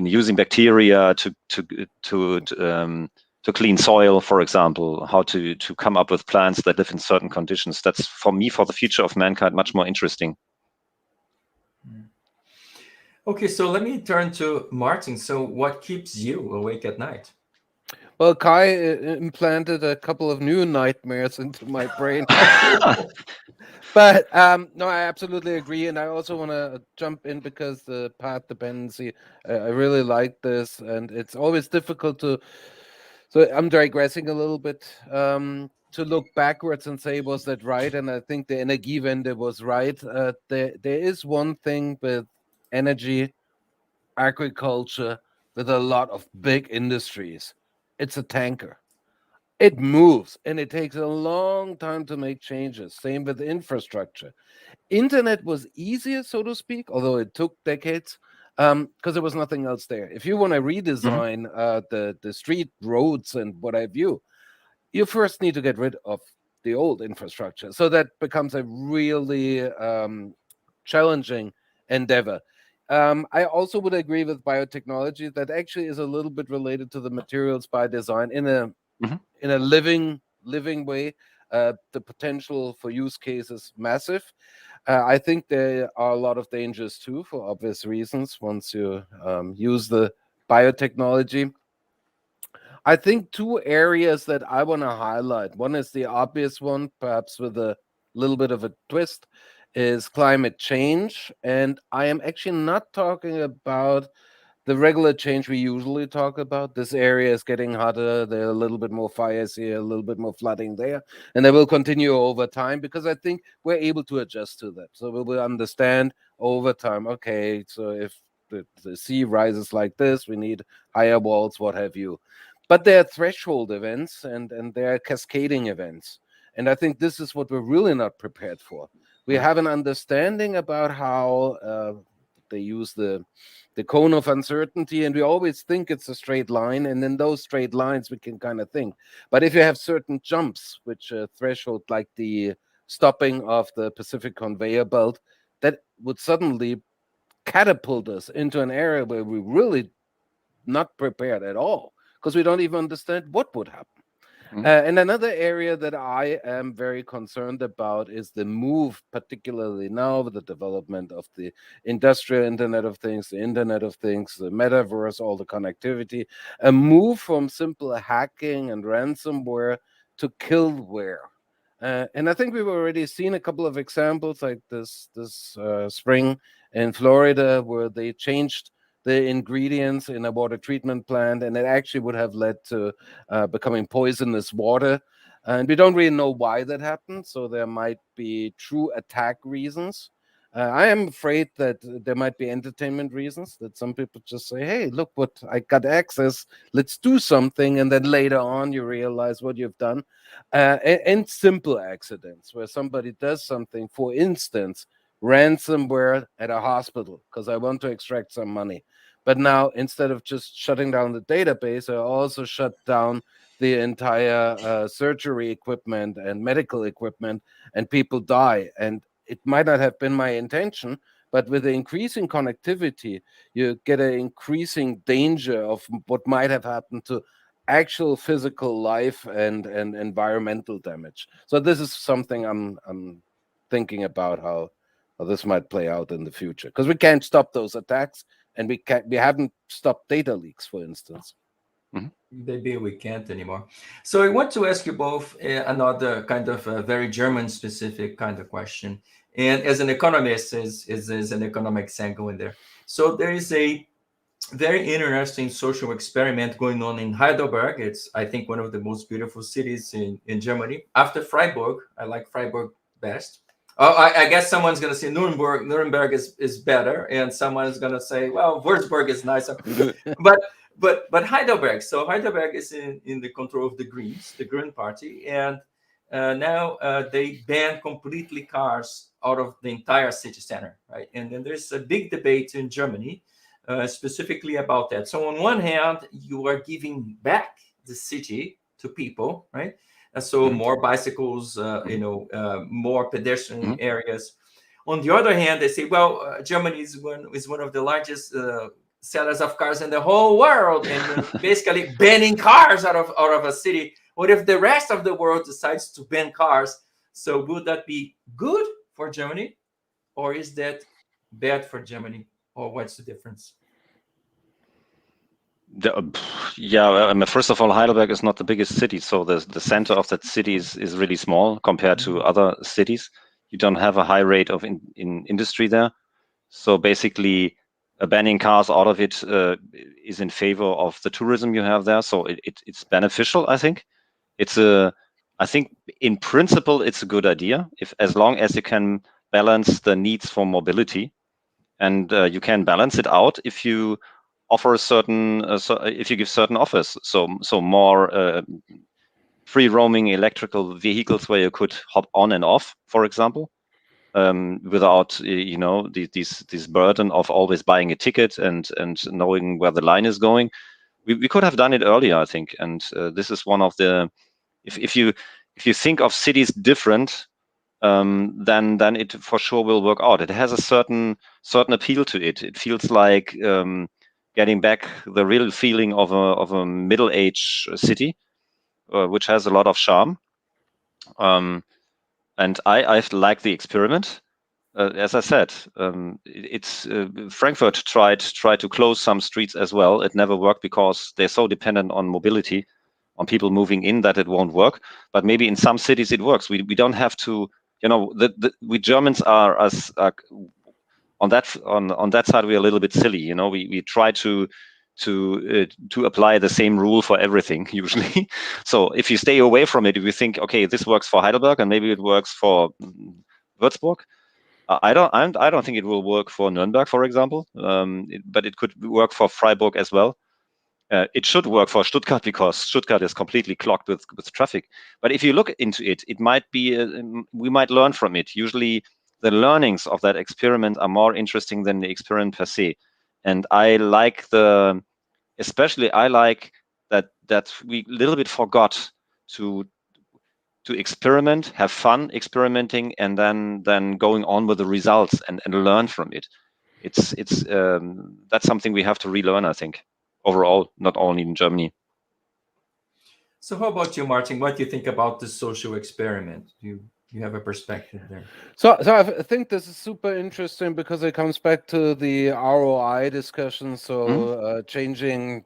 using bacteria to clean soil, for example, how to come up with plants that live in certain conditions. That's, for me, for the future of mankind, much more interesting. Okay, so let me turn to Martin. So what keeps you awake at night? Well, Kai implanted a couple of new nightmares into my brain. But no, I absolutely agree. And I also want to jump in, because the path dependency, I really like this. And it's always difficult to So I'm digressing a little bit to look backwards and say, was that right? And I think the Energiewende was right. There is one thing with energy, agriculture, with a lot of big industries. It's a tanker. It moves and it takes a long time to make changes. Same with infrastructure. Internet was easier, so to speak, although it took decades, because there was nothing else there. If you want to redesign the street roads and what have you, you first need to get rid of the old infrastructure. So that becomes a really challenging endeavor. I also would agree with biotechnology that actually is a little bit related to the materials by design in a living way. The potential for use cases massive. I think there are a lot of dangers too, for obvious reasons. Once you use the biotechnology, I think two areas that I want to highlight. One is the obvious one, perhaps with a little bit of a twist, is climate change. And I am actually not talking about the regular change we usually talk about. This area is getting hotter. There are a little bit more fires here, a little bit more flooding there. And they will continue over time because I think we're able to adjust to that. So we will understand over time, okay, so if the sea rises like this, we need higher walls, what have you. But there are threshold events and there are cascading events. And I think this is what we're really not prepared for. We have an understanding about how they use the cone of uncertainty, and we always think it's a straight line, and in those straight lines we can kind of think. But if you have certain jumps, which threshold, like the stopping of the Pacific conveyor belt, that would suddenly catapult us into an area where we really not prepared at all, because we don't even understand what would happen. And another area that I am very concerned about is the move, particularly now with the development of the industrial Internet of Things, the Internet of Things, the metaverse, all the connectivity, a move from simple hacking and ransomware to killware. And I think we've already seen a couple of examples like this spring in Florida, where they changed the ingredients in a water treatment plant, and it actually would have led to becoming poisonous water. And we don't really know why that happened, so there might be true attack reasons. I am afraid that there might be entertainment reasons, that some people just say, hey, look what I got access, let's do something. And then later on, you realize what you've done. And simple accidents where somebody does something, for instance, ransomware at a hospital, because I want to extract some money. But now, instead of just shutting down the database, I also shut down the entire surgery equipment and medical equipment, and people die. And it might not have been my intention, but with the increasing connectivity, you get an increasing danger of what might have happened to actual physical life and environmental damage. So this is something I'm thinking about how this might play out in the future, because we can't stop those attacks, and we haven't stopped data leaks, for instance. Maybe we can't anymore. So I want to ask you both another kind of very German specific kind of question. And as an economist, is an economics angle in there. So there is a very interesting social experiment going on in Heidelberg. It's, I think, one of the most beautiful cities in Germany. After Freiburg, I like Freiburg best. Oh, I guess someone's going to say Nuremberg. Nuremberg is better, and someone's going to say, well, Würzburg is nicer. but Heidelberg. So Heidelberg is in the control of the Greens, the Green Party, and now they ban completely cars out of the entire city center, right? And then there's a big debate in Germany specifically about that. So on one hand, you are giving back the city to people, right? So more bicycles, more pedestrian areas. On the other hand, they say, well, Germany is one of the largest sellers of cars in the whole world, and you're basically banning cars out of a city. What if the rest of the world decides to ban cars? So would that be good for Germany, or is that bad for Germany, or what's the difference? First of all, Heidelberg is not the biggest city, so the center of that city is really small compared to other cities. You don't have a high rate of in industry there, so basically banning cars out of it is in favor of the tourism you have there. So it's beneficial, I think. I think in principle, it's a good idea as long as you can balance the needs for mobility, and you can balance it out if you offer if you give certain offers. So more free roaming electrical vehicles where you could hop on and off, for example, without this burden of always buying a ticket and knowing where the line is going. We could have done it earlier, I think, and this is one of the if you think of cities different, then it for sure will work out. It has a certain appeal to it. It feels like getting back the real feeling of a middle-aged city, which has a lot of charm. And I like the experiment. As I said, it's Frankfurt tried to close some streets as well. It never worked because they're so dependent on mobility, on people moving in, that it won't work. But maybe in some cities it works. We don't have to, we Germans are on that side we're a little bit silly. We try to apply the same rule for everything usually. So if you stay away from it, if you think, okay, this works for Heidelberg and maybe it works for Würzburg, I don't think it will work for Nuremberg, for example, but it could work for Freiburg as well. It should work for Stuttgart because Stuttgart is completely clogged with traffic. But if you look into it, it might be we might learn from it. Usually, the learnings of that experiment are more interesting than the experiment per se. And I like especially that we a little bit forgot to experiment, have fun experimenting, and then going on with the results and learn from it. It's that's something we have to relearn, I think, overall, not only in Germany. So how about you, Martin? What do you think about the social experiment? You have a perspective there? So I think this is super interesting because it comes back to the ROI discussion. So changing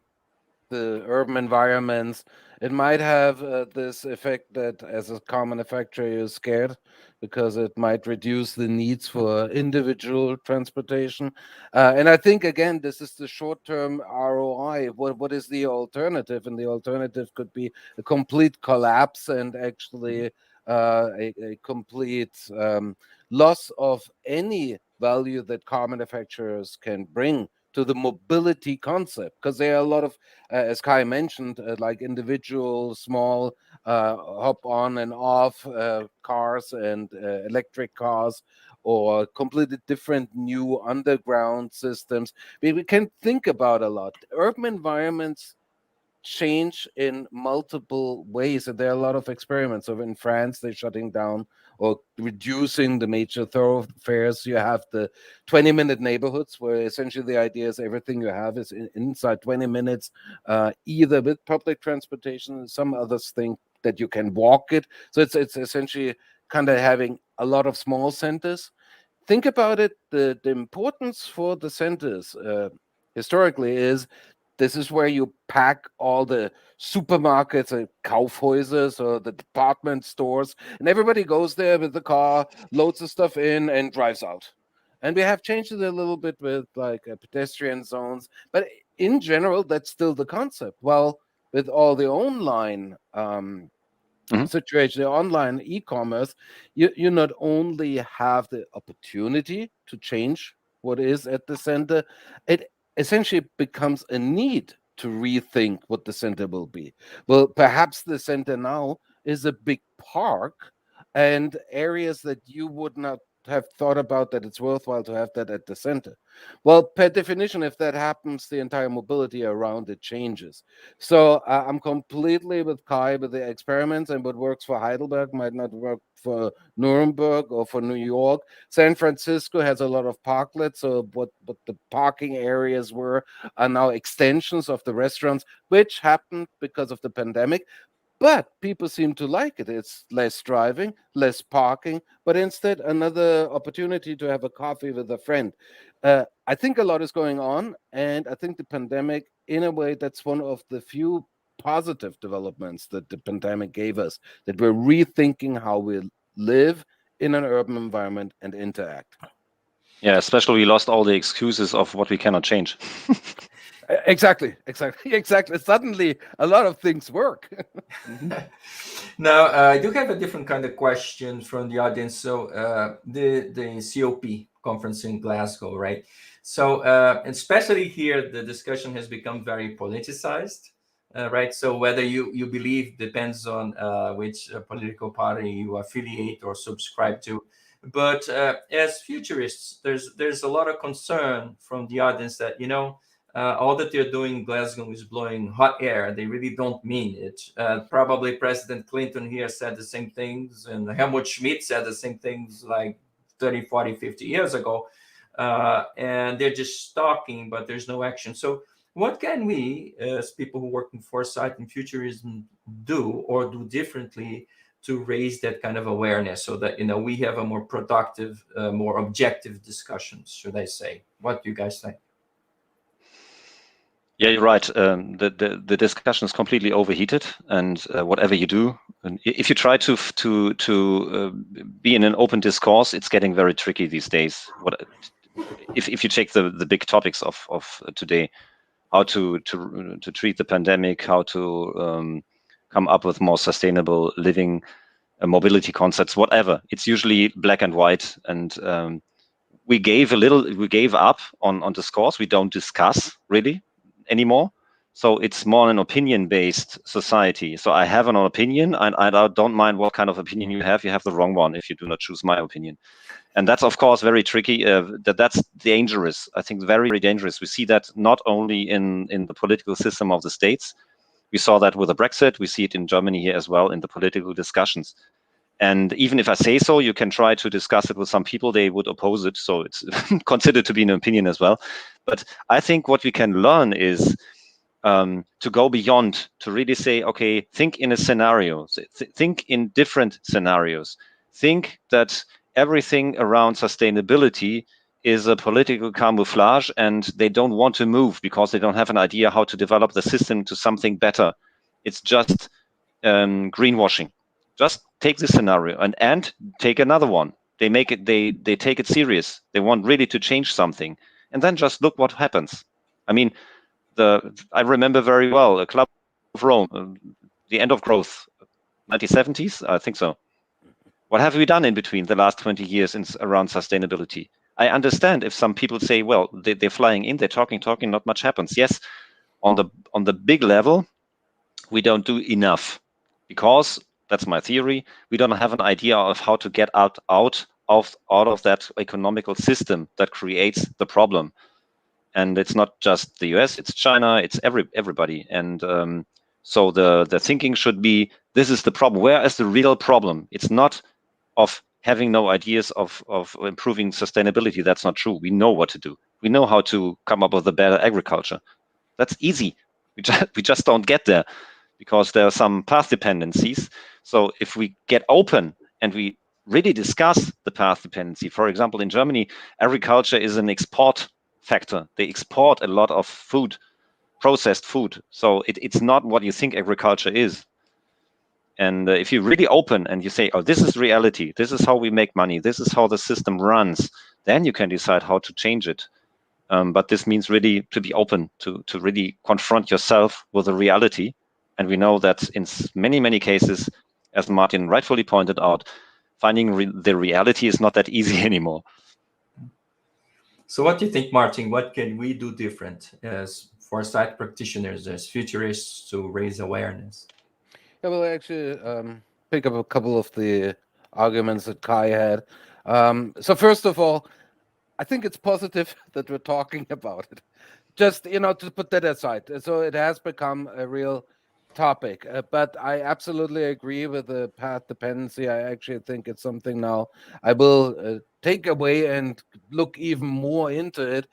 the urban environments, it might have this effect that as a car manufacturer you're scared because it might reduce the needs for individual transportation. And I think, again, this is the short-term ROI. What is the alternative? And the alternative could be a complete collapse and actually a complete loss of any value that car manufacturers can bring to the mobility concept, because there are a lot of, as Kai mentioned, like individual small hop on and off cars and electric cars, or completely different new underground systems. We can think about a lot. Urban environments change in multiple ways, and there are a lot of experiments. So in France, they're shutting down or reducing the major thoroughfares. You have the 20-minute neighborhoods, where essentially the idea is everything you have is inside 20 minutes, either with public transportation and some others think that you can walk it. So it's essentially kind of having a lot of small centers. Think about it, the importance for the centers historically is this is where you pack all the supermarkets and Kaufhäuser, or the department stores, and everybody goes there with the car, loads the stuff in, and drives out. And we have changed it a little bit with like pedestrian zones, but in general, that's still the concept. Well, with all the online situation, the online e-commerce, you not only have the opportunity to change what is at the center, it essentially becomes a need to rethink what the center will be. Well, perhaps the center now is a big park and areas that you would not have thought about that it's worthwhile to have that at the center. Well, per definition, if that happens, the entire mobility around it changes. So I'm completely with Kai with the experiments, and what works for Heidelberg might not work for Nuremberg or for New York. San Francisco has a lot of parklets, so what the parking areas were are now extensions of the restaurants, which happened because of the pandemic. But people seem to like it. It's less driving, less parking, but instead another opportunity to have a coffee with a friend. I think a lot is going on, and I think the pandemic, in a way, that's one of the few positive developments that the pandemic gave us, that we're rethinking how we live in an urban environment and interact. Yeah, especially we lost all the excuses of what we cannot change. Exactly. Suddenly, a lot of things work. Now, I do have a different kind of question from the audience. So, the COP conference in Glasgow, right? So, especially here, the discussion has become very politicized, right? So, whether you believe depends on which political party you affiliate or subscribe to. But as futurists, there's a lot of concern from the audience that all that they're doing in Glasgow is blowing hot air. They really don't mean it. Probably President Clinton here said the same things, and Helmut Schmidt said the same things like 30, 40, 50 years ago. And they're just talking, but there's no action. So what can we, as people who work in foresight and futurism, do or do differently to raise that kind of awareness so that, we have a more productive, more objective discussions, should I say? What do you guys think? Yeah, you're right. The discussion is completely overheated, and whatever you do, and if you try to be in an open discourse, it's getting very tricky these days. If you take the big topics of today, how to treat the pandemic, how to come up with more sustainable living, mobility concepts, whatever. It's usually black and white, and we gave up on discourse. We don't discuss really anymore. So it's more an opinion-based society. So I have an opinion, and I don't mind what kind of opinion you have. You have the wrong one if you do not choose my opinion. And that's, of course, very tricky. That's dangerous. I think very, very dangerous. We see that not only in the political system of the states. We saw that with the Brexit. We see it in Germany here as well in the political discussions. And even if I say so, you can try to discuss it with some people, they would oppose it. So it's considered to be an opinion as well. But I think what we can learn is to go beyond, to really say, okay, think in a scenario, think in different scenarios. Think that everything around sustainability is a political camouflage and they don't want to move because they don't have an idea how to develop the system to something better. It's just greenwashing. Just take this scenario and take another one. They make it. They take it serious. They want really to change something, and then just look what happens. I mean, I remember very well a Club of Rome, the end of growth, 1970s, I think so. What have we done in between the last 20 years around sustainability? I understand if some people say, well, they're flying in, they're talking, not much happens. Yes, on the big level, we don't do enough because that's my theory. We don't have an idea of how to get out of that economical system that creates the problem. And it's not just the US, it's China, it's everybody. And so the thinking should be, this is the problem. Where is the real problem? It's not of having no ideas of improving sustainability. That's not true. We know what to do. We know how to come up with a better agriculture. That's easy. We just don't get there because there are some path dependencies. So if we get open and we really discuss the path dependency, for example, in Germany, agriculture is an export factor. They export a lot of food, processed food. So it's not what you think agriculture is. And if you're really open and you say, oh, this is reality, this is how we make money, this is how the system runs, then you can decide how to change it. But this means really to be open, to really confront yourself with the reality. And we know that in many, many cases, as Martin rightfully pointed out, finding the reality is not that easy anymore. So what do you think, Martin? What can we do different as foresight practitioners, as futurists, to raise awareness? Yeah, well, actually, pick up a couple of the arguments that Kai had. So first of all, I think it's positive that we're talking about it. Just, to put that aside. So it has become a real topic, but I absolutely agree with the path dependency. I actually think it's something now I will take away and look even more into it.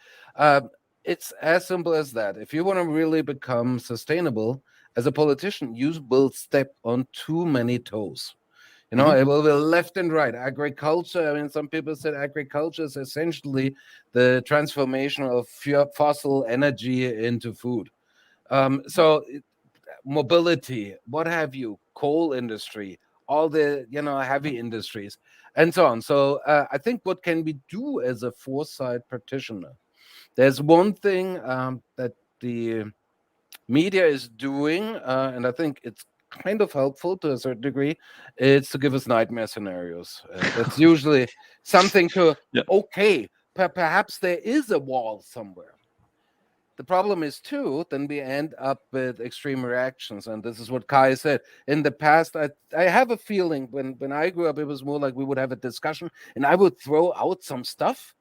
It's as simple as that. If you want to really become sustainable as a politician, you will step on too many toes. It will be left and right. Agriculture, I mean, some people said agriculture is essentially the transformation of fossil energy into food. So mobility, what have you, coal industry, all the, heavy industries. and so on. So I think what can we do as a foresight practitioner? There's one thing that the media is doing, and I think it's kind of helpful to a certain degree. It's to give us nightmare scenarios. That's usually something to, Yeah. okay, perhaps there is a wall somewhere. The problem is too, then we end up with extreme reactions, and this is what Kai said. In the past, I have a feeling when I grew up, it was more like we would have a discussion, and I would throw out some stuff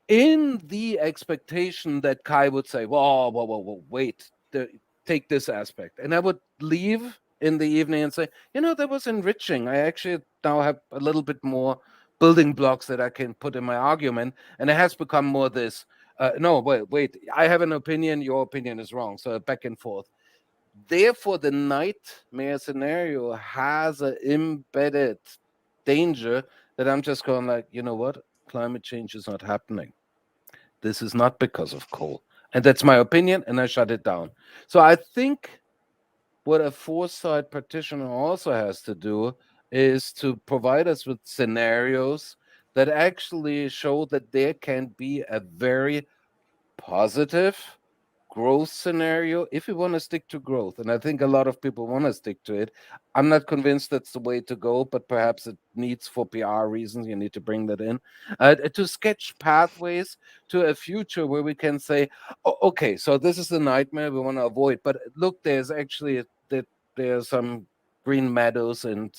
in the expectation that Kai would say, whoa, wait, take this aspect. And I would leave in the evening and say, that was enriching. I actually now have a little bit more building blocks that I can put in my argument. And it has become more this, no, wait, I have an opinion, your opinion is wrong. So back and forth. Therefore, the nightmare scenario has an embedded danger that I'm just going like, you know what? Climate change is not happening. This is not because of coal. And that's my opinion, and I shut it down. So I think what a foresight practitioner also has to do is to provide us with scenarios that actually show that there can be a very positive growth scenario if we want to stick to growth. And I think a lot of people want to stick to it. I'm not convinced that's the way to go, but perhaps it needs, for PR reasons, you need to bring that in to sketch pathways to a future where we can say, okay, so this is the nightmare we want to avoid, but look, there's actually that there's some green meadows and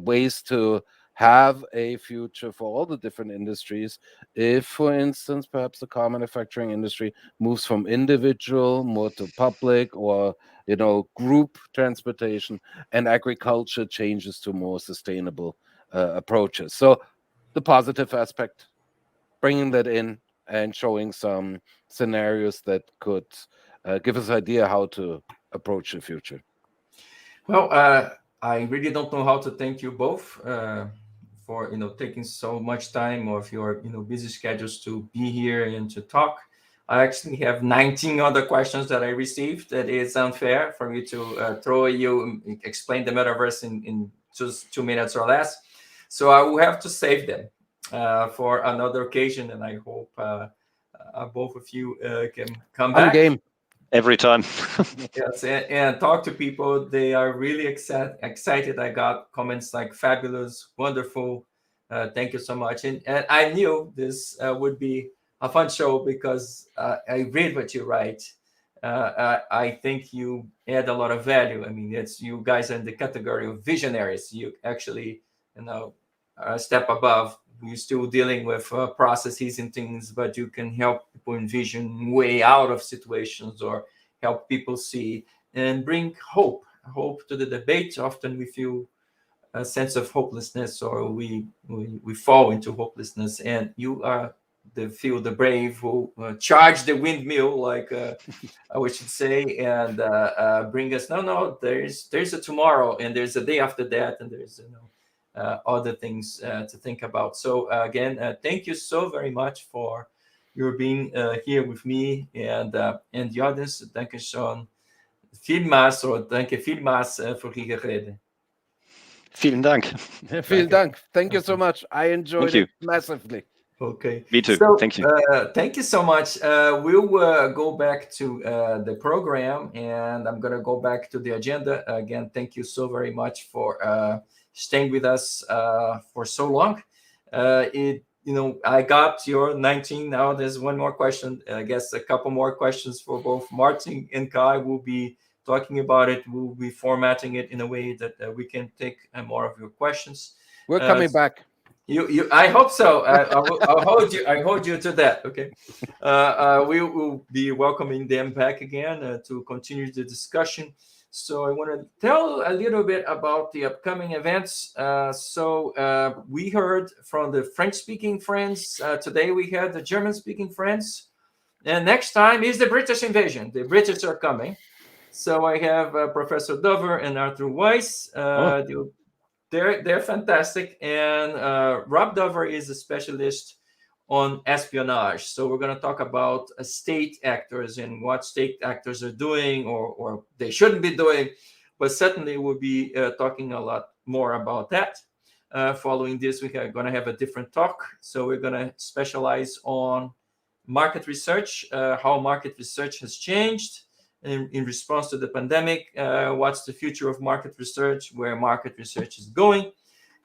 ways to have a future for all the different industries. If, for instance, perhaps the car manufacturing industry moves from individual more to public, or group transportation, and agriculture changes to more sustainable approaches. So the positive aspect, bringing that in and showing some scenarios that could give us an idea how to approach the future. Well, I really don't know how to thank you both for taking so much time of your busy schedules to be here and to talk. I actually have 19 other questions that I received. That is unfair for me to throw you explain the metaverse in just 2 minutes or less. So I will have to save them for another occasion, and I hope both of you can come back. I'm game. Every time. Yes, and talk to people. They are really excited. I got comments like fabulous, wonderful. Thank you so much. And I knew this would be a fun show because I read what you write. I think you add a lot of value. I mean, it's you guys are in the category of visionaries. You actually, a step above. You're still dealing with processes and things, but you can help people envision way out of situations or help people see and bring hope to the debate. Often we feel a sense of hopelessness, or we fall into hopelessness, and you are the brave who charge the windmill, like we should say, and bring us. No, there's a tomorrow, and there's a day after that, and there's other things to think about. So again, thank you so very much for your being here with me and the audience. Danke schön vielmals oder danke vielmals für Ihre Rede. Vielen Dank. Vielen Dank. Thank you so much. I enjoyed it massively. Okay. Me too. So, thank you. Thank you so much. We'll go back to the program, and I'm going to go back to the agenda. Again, thank you so very much for staying with us for so long. I got your 19. Now there's one more question. I guess a couple more questions for both Martin and Kai. We'll be talking about it. We'll be formatting it in a way that we can take more of your questions. We're coming back. I hope so. I'll hold you to that. Okay. We will be welcoming them back again to continue the discussion. So I want to tell a little bit about the upcoming events. We heard from the French-speaking friends. Today we had the German-speaking friends. And next time is the British invasion. The British are coming. So I have Professor Dover and Arthur Weiss. They're fantastic. And Rob Dover is a specialist on espionage. So we're going to talk about state actors and what state actors are doing or they shouldn't be doing. But certainly we'll be talking a lot more about that. Following this, we are going to have a different talk. So we're going to specialize on market research, how market research has changed in response to the pandemic, what's the future of market research, where market research is going.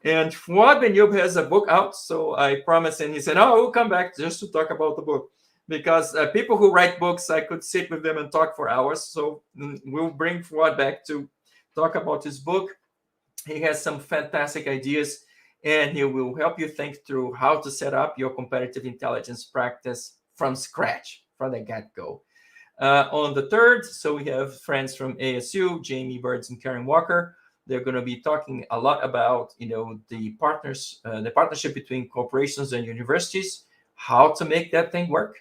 And Fuad Ben-Youb has a book out, so I promised, and he said, "Oh, we'll come back just to talk about the book." Because people who write books, I could sit with them and talk for hours. So we'll bring Fuad back to talk about his book. He has some fantastic ideas, and he will help you think through how to set up your competitive intelligence practice from scratch, from the get-go. On the 3rd, so we have friends from ASU, Jamie Birds and Karen Walker. They're going to be talking a lot about, the partnership between corporations and universities, how to make that thing work.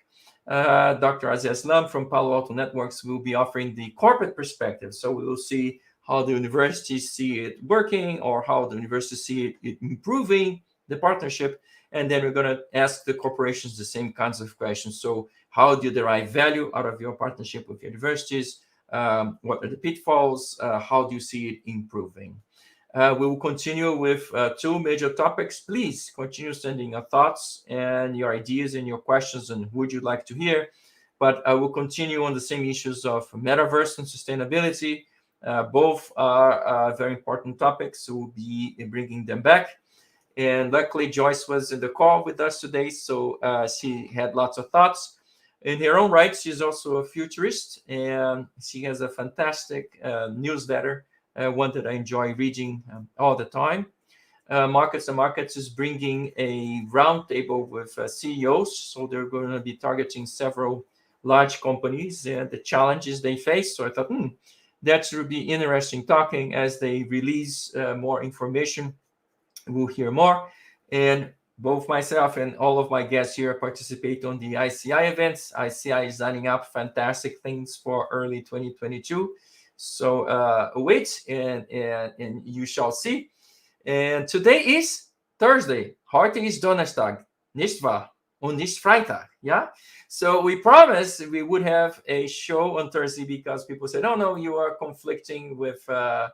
Dr. Aziz Lam from Palo Alto Networks will be offering the corporate perspective. So we will see how the universities see it working, or how the universities see it improving the partnership. And then we're going to ask the corporations the same kinds of questions. So how do you derive value out of your partnership with universities? What are the pitfalls? How do you see it improving? We will continue with 2 major topics. Please continue sending your thoughts and your ideas and your questions and who would you like to hear. But I will continue on the same issues of metaverse and sustainability. Both are very important topics, so we'll be bringing them back. And luckily, Joyce was in the call with us today, so she had lots of thoughts. In her own right, she's also a futurist, and she has a fantastic newsletter, one that I enjoy reading all the time. Markets and Markets is bringing a roundtable with CEOs, so they're going to be targeting several large companies and the challenges they face. So I thought, that should be interesting talking as they release more information. We'll hear more. And both myself and all of my guests here participate on the ICI events. ICI is lining up fantastic things for early 2022. So wait and you shall see. And today is Thursday. Heute ist Donnerstag, nicht wahr? Und nicht Freitag, yeah? So we promised we would have a show on Thursday because people said, "Oh no, you are conflicting with our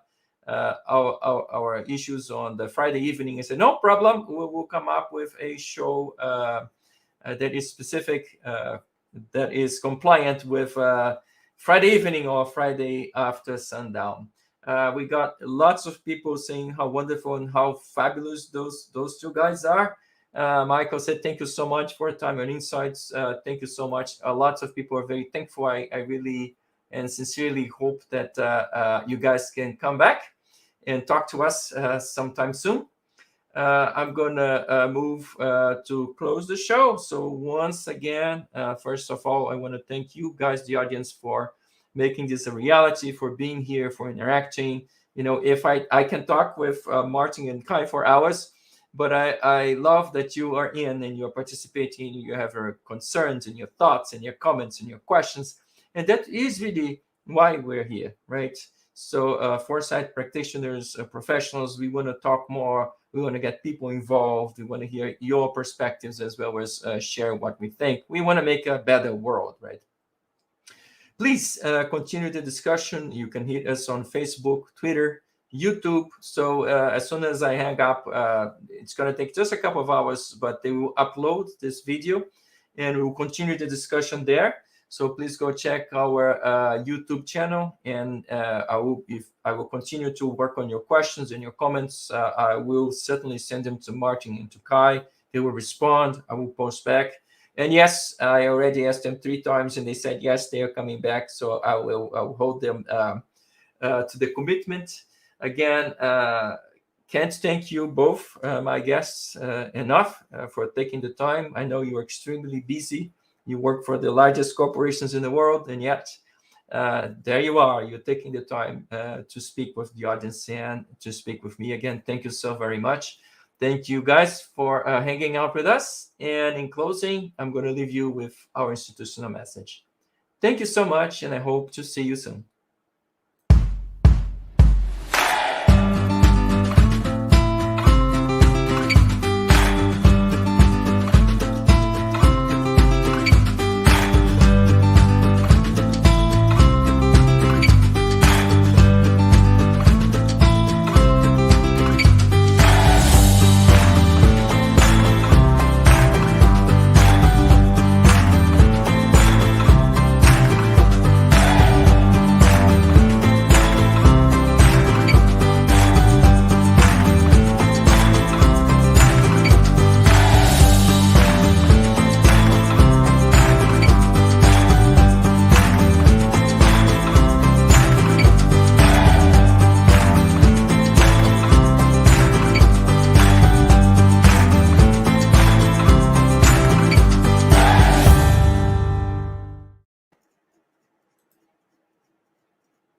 issues on the Friday evening." I said, "No problem. We will come up with a show that is specific, that is compliant with Friday evening or Friday after sundown." We got lots of people saying how wonderful and how fabulous those 2 guys are. Michael said, "Thank you so much for your time and insights." Thank you so much. Lots of people are very thankful. I really and sincerely hope that you guys can come back and talk to us sometime soon. I'm going to move to close the show. So once again, first of all, I want to thank you guys, the audience, for making this a reality, for being here, for interacting. If I can talk with Martin and Kai for hours, but I love that you are in and you're participating, you have your concerns and your thoughts and your comments and your questions. And that is really why we're here, right? So foresight practitioners, professionals, we want to talk more. We want to get people involved. We want to hear your perspectives as well as share what we think. We want to make a better world, right? Please continue the discussion. You can hit us on Facebook, Twitter, YouTube. So as soon as I hang up, it's going to take just a couple of hours, but they will upload this video and we will continue the discussion there. So please go check our YouTube channel, and I will continue to work on your questions and your comments. I will certainly send them to Martin and to Kai. They will respond. I will post back. And yes, I already asked them 3 times, and they said yes, they are coming back. So I will hold them to the commitment. Again, can't thank you both, my guests, enough for taking the time. I know you're extremely busy. You work for the largest corporations in the world, and yet there you are. You're taking the time to speak with the audience and to speak with me. Again, thank you so very much. Thank you guys for hanging out with us. And in closing, I'm going to leave you with our institutional message. Thank you so much, and I hope to see you soon.